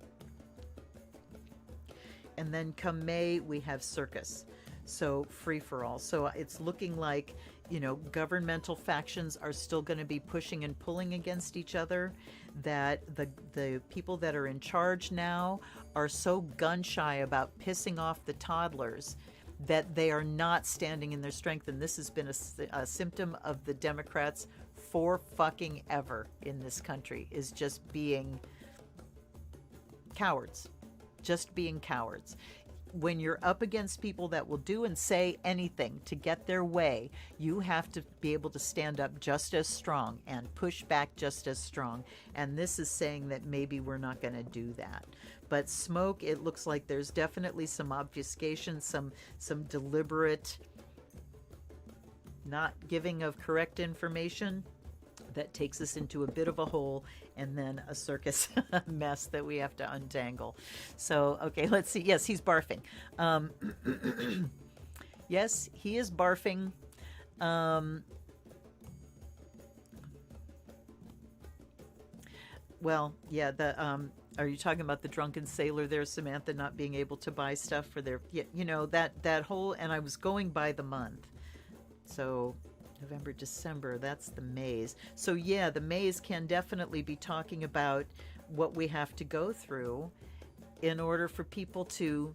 And then come May, we have circus. So free for all. So it's looking like, you know, governmental factions are still going to be pushing and pulling against each other, that the people that are in charge now are so gun shy about pissing off the toddlers that they are not standing in their strength. And this has been a symptom of the Democrats for fucking ever in this country, is just being cowards. Just being cowards. When you're up against people that will do and say anything to get their way, you have to be able to stand up just as strong and push back just as strong. And this is saying that maybe we're not going to do that. But smoke, it looks like there's definitely some obfuscation, some deliberate not giving of correct information that takes us into a bit of a hole, and then a circus mess that we have to untangle. So, okay, let's see. Yes, he's barfing. Yes, he is barfing. Well, yeah, are you talking about the drunken sailor there, Samantha, not being able to buy stuff for their, you know, that whole, and I was going by the month. So November, December, that's the maze. So yeah, the maze can definitely be talking about what we have to go through in order for people to,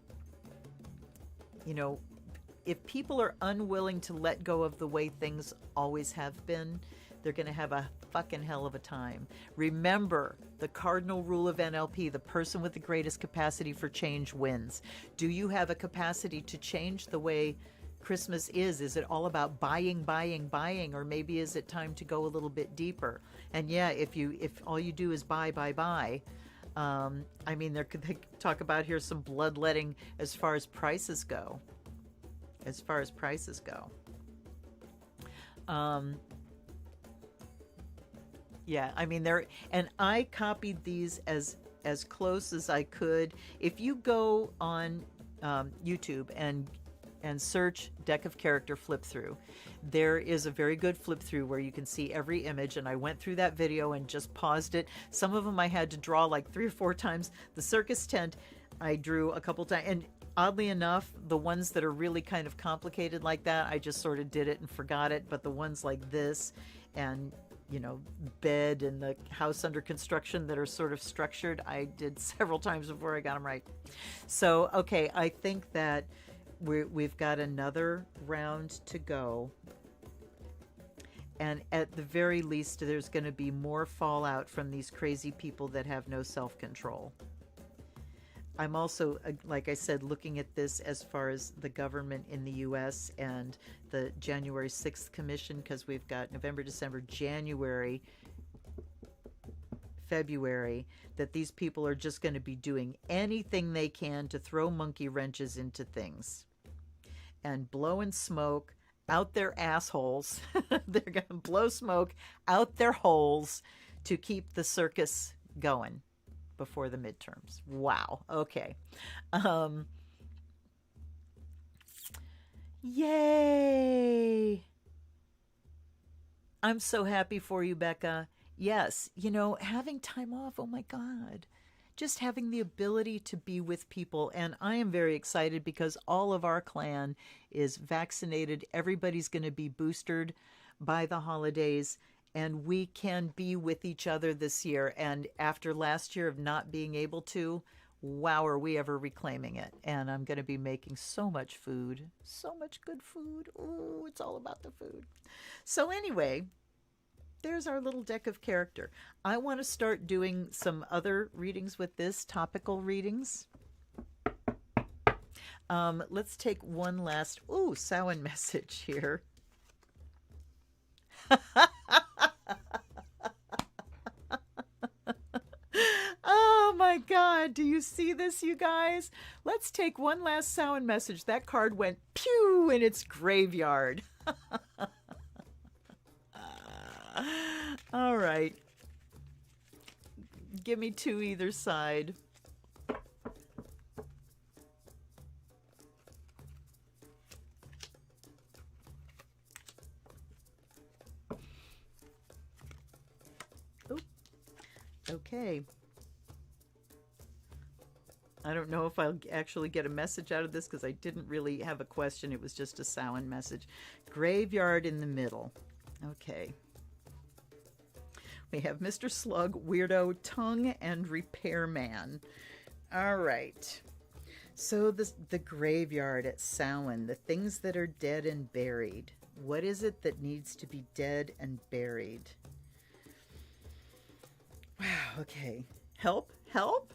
you know, if people are unwilling to let go of the way things always have been, they're going to have a fucking hell of a time. Remember the cardinal rule of NLP, the person with the greatest capacity for change wins. Do you have a capacity to change the way Christmas is? Is it all about buying, or maybe is it time to go a little bit deeper? And yeah, if all you do is buy, I mean, they talk about here some bloodletting as far as prices go. Yeah, I mean, and I copied these as close as I could. If you go on YouTube and search deck of character flip through, there is a very good flip through where you can see every image, and I went through that video and just paused it. Some of them I had to draw like 3 or 4 times. The circus tent I drew a couple times, and oddly enough, the ones that are really kind of complicated like that, I just sort of did it and forgot it. But the ones like this and, you know, bed and the house under construction that are sort of structured, I did several times before I got them right. So okay, I think that we've got another round to go, and at the very least there's going to be more fallout from these crazy people that have no self-control. I'm also, like I said, looking at this as far as the government in the US and the January 6th commission, because we've got November, December, January, February, that these people are just going to be doing anything they can to throw monkey wrenches into things and blowing smoke out their assholes. They're going to blow smoke out their holes to keep the circus going before the midterms. Wow. Okay. Yay. I'm so happy for you, Becca. Yes, you know, having time off, oh my God. Just having the ability to be with people. And I am very excited because all of our clan is vaccinated. Everybody's going to be boosted by the holidays, and we can be with each other this year. And after last year of not being able to, wow, are we ever reclaiming it. And I'm going to be making so much food, so much good food. Oh, it's all about the food. So anyway, there's our little deck of character. I want to start doing some other readings with this, topical readings. Let's take one last, Samhain message here. Oh my God, do you see this, you guys? Let's take one last Samhain message. That card went pew in its graveyard. All right. Give me two either side. Oh, okay. I don't know if I'll actually get a message out of this because I didn't really have a question. It was just a Samhain message. Graveyard in the middle. Okay. We have Mr. Slug, Weirdo, Tongue, and Repairman. All right. So the graveyard at Samhain, the things that are dead and buried. What is it that needs to be dead and buried? Wow, okay. Help? Help?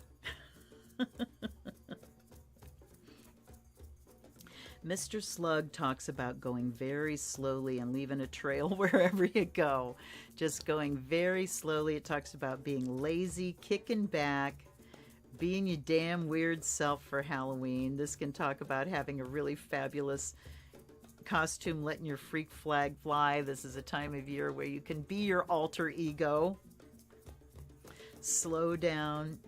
Mr. Slug talks about going very slowly and leaving a trail wherever you go. Just going very slowly. It talks about being lazy, kicking back, being your damn weird self for Halloween. This can talk about having a really fabulous costume, letting your freak flag fly. This is a time of year where you can be your alter ego. Slow down.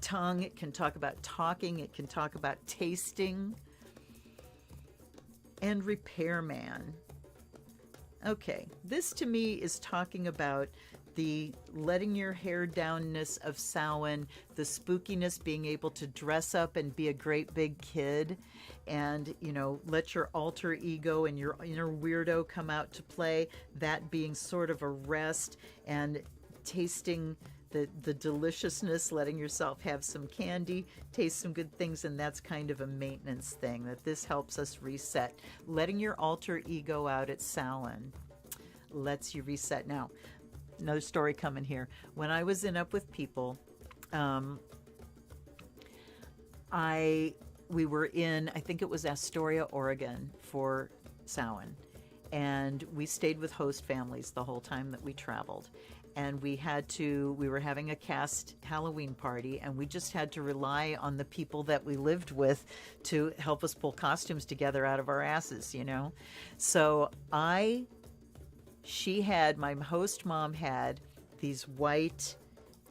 Tongue, it can talk about talking, it can talk about tasting. And Repairman. Okay, this to me is talking about the letting your hair downness of Samhain, the spookiness, being able to dress up and be a great big kid, and, you know, let your alter ego and your inner weirdo come out to play, that being sort of a rest, and tasting the deliciousness, letting yourself have some candy, taste some good things, and that's kind of a maintenance thing, that this helps us reset. Letting your alter ego out at Samhain lets you reset. Now, another story coming here. When I was in Up With People, we were in, I think it was Astoria, Oregon for Samhain, and we stayed with host families the whole time that we traveled. And we were having a cast Halloween party, and we just had to rely on the people that we lived with to help us pull costumes together out of our asses, you know? So my host mom had these white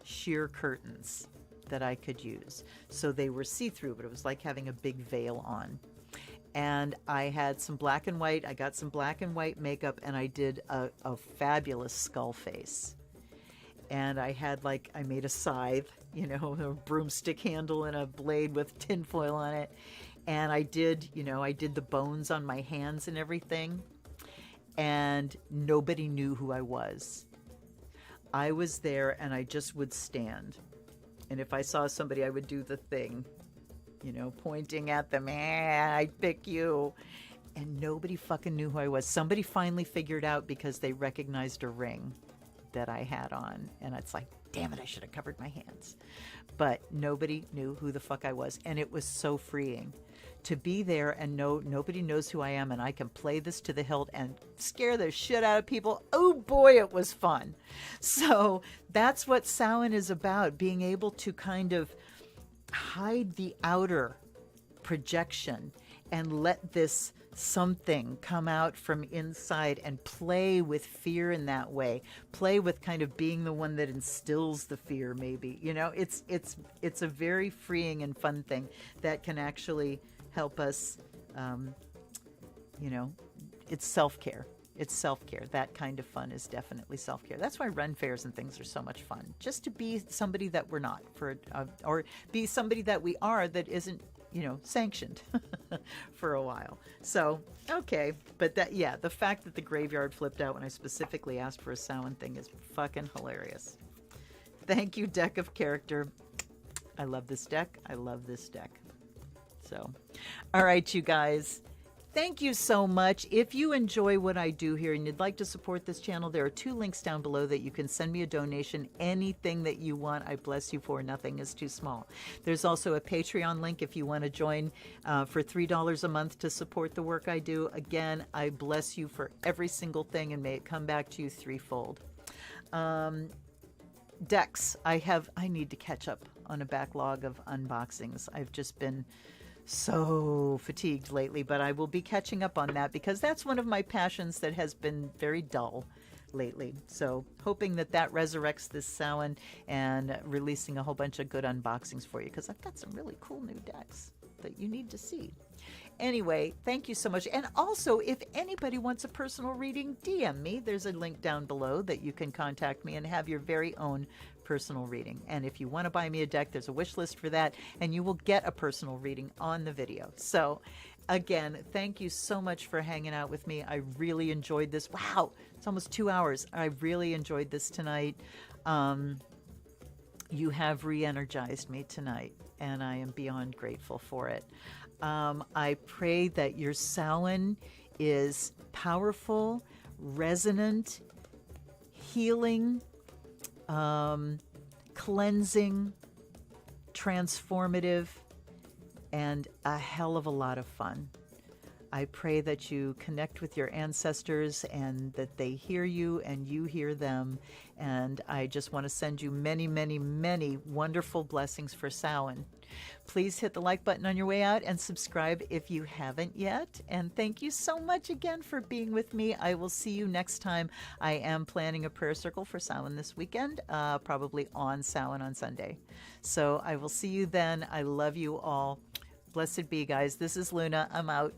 sheer curtains that I could use. So they were see-through, but it was like having a big veil on. And I had some black and white, I got some black and white makeup, and I did a fabulous skull face. And I made a scythe, you know, a broomstick handle and a blade with tinfoil on it. And I did the bones on my hands and everything. And nobody knew who I was. I was there and I just would stand. And if I saw somebody, I would do the thing, you know, pointing at them, I'd pick you. And nobody fucking knew who I was. Somebody finally figured out because they recognized a ring that I had on, and it's like, damn it, I should have covered my hands. But nobody knew who the fuck I was, and it was so freeing to be there and know nobody knows who I am, and I can play this to the hilt and scare the shit out of people. Oh boy, it was fun. So that's what Samhain is about, being able to kind of hide the outer projection and let this something come out from inside and play with fear in that way, play with kind of being the one that instills the fear, maybe, you know. It's a very freeing and fun thing that can actually help us, you know. It's self-care. That kind of fun is definitely self-care. That's why run fairs and things are so much fun, just to be somebody that we're not, or be somebody that we are that isn't, you know, sanctioned for a while. So, okay. But the fact that the graveyard flipped out when I specifically asked for a Samhain thing is fucking hilarious. Thank you, deck of character. I love this deck. So, all right, you guys. Thank you so much. If you enjoy what I do here and you'd like to support this channel, there are 2 links down below that you can send me a donation. Anything that you want, I bless you for. Nothing is too small. There's also a Patreon link if you want to join for $3 a month to support the work I do. Again, I bless you for every single thing, and may it come back to you threefold. Decks. I need to catch up on a backlog of unboxings. I've just been so fatigued lately, but I will be catching up on that because that's one of my passions that has been very dull lately. So hoping that that resurrects this Samhain and releasing a whole bunch of good unboxings for you, because I've got some really cool new decks that you need to see. Anyway, thank you so much. And also, if anybody wants a personal reading, DM me. There's a link down below that you can contact me and have your very own personal reading. And if you want to buy me a deck, there's a wish list for that, and you will get a personal reading on the video. So again, thank you so much for hanging out with me. I really enjoyed this. Wow, it's almost 2 hours. I really enjoyed this tonight. You have re-energized me tonight, and I am beyond grateful for it. I pray that your Samhain is powerful, resonant, healing, cleansing, transformative, and a hell of a lot of fun. I pray that you connect with your ancestors and that they hear you and you hear them. And I just want to send you many, many, many wonderful blessings for Samhain. Please hit the like button on your way out and subscribe if you haven't yet. And thank you so much again for being with me. I will see you next time. I am planning a prayer circle for Samhain this weekend, probably on Samhain on Sunday. So I will see you then. I love you all. Blessed be, guys. This is Luna. I'm out.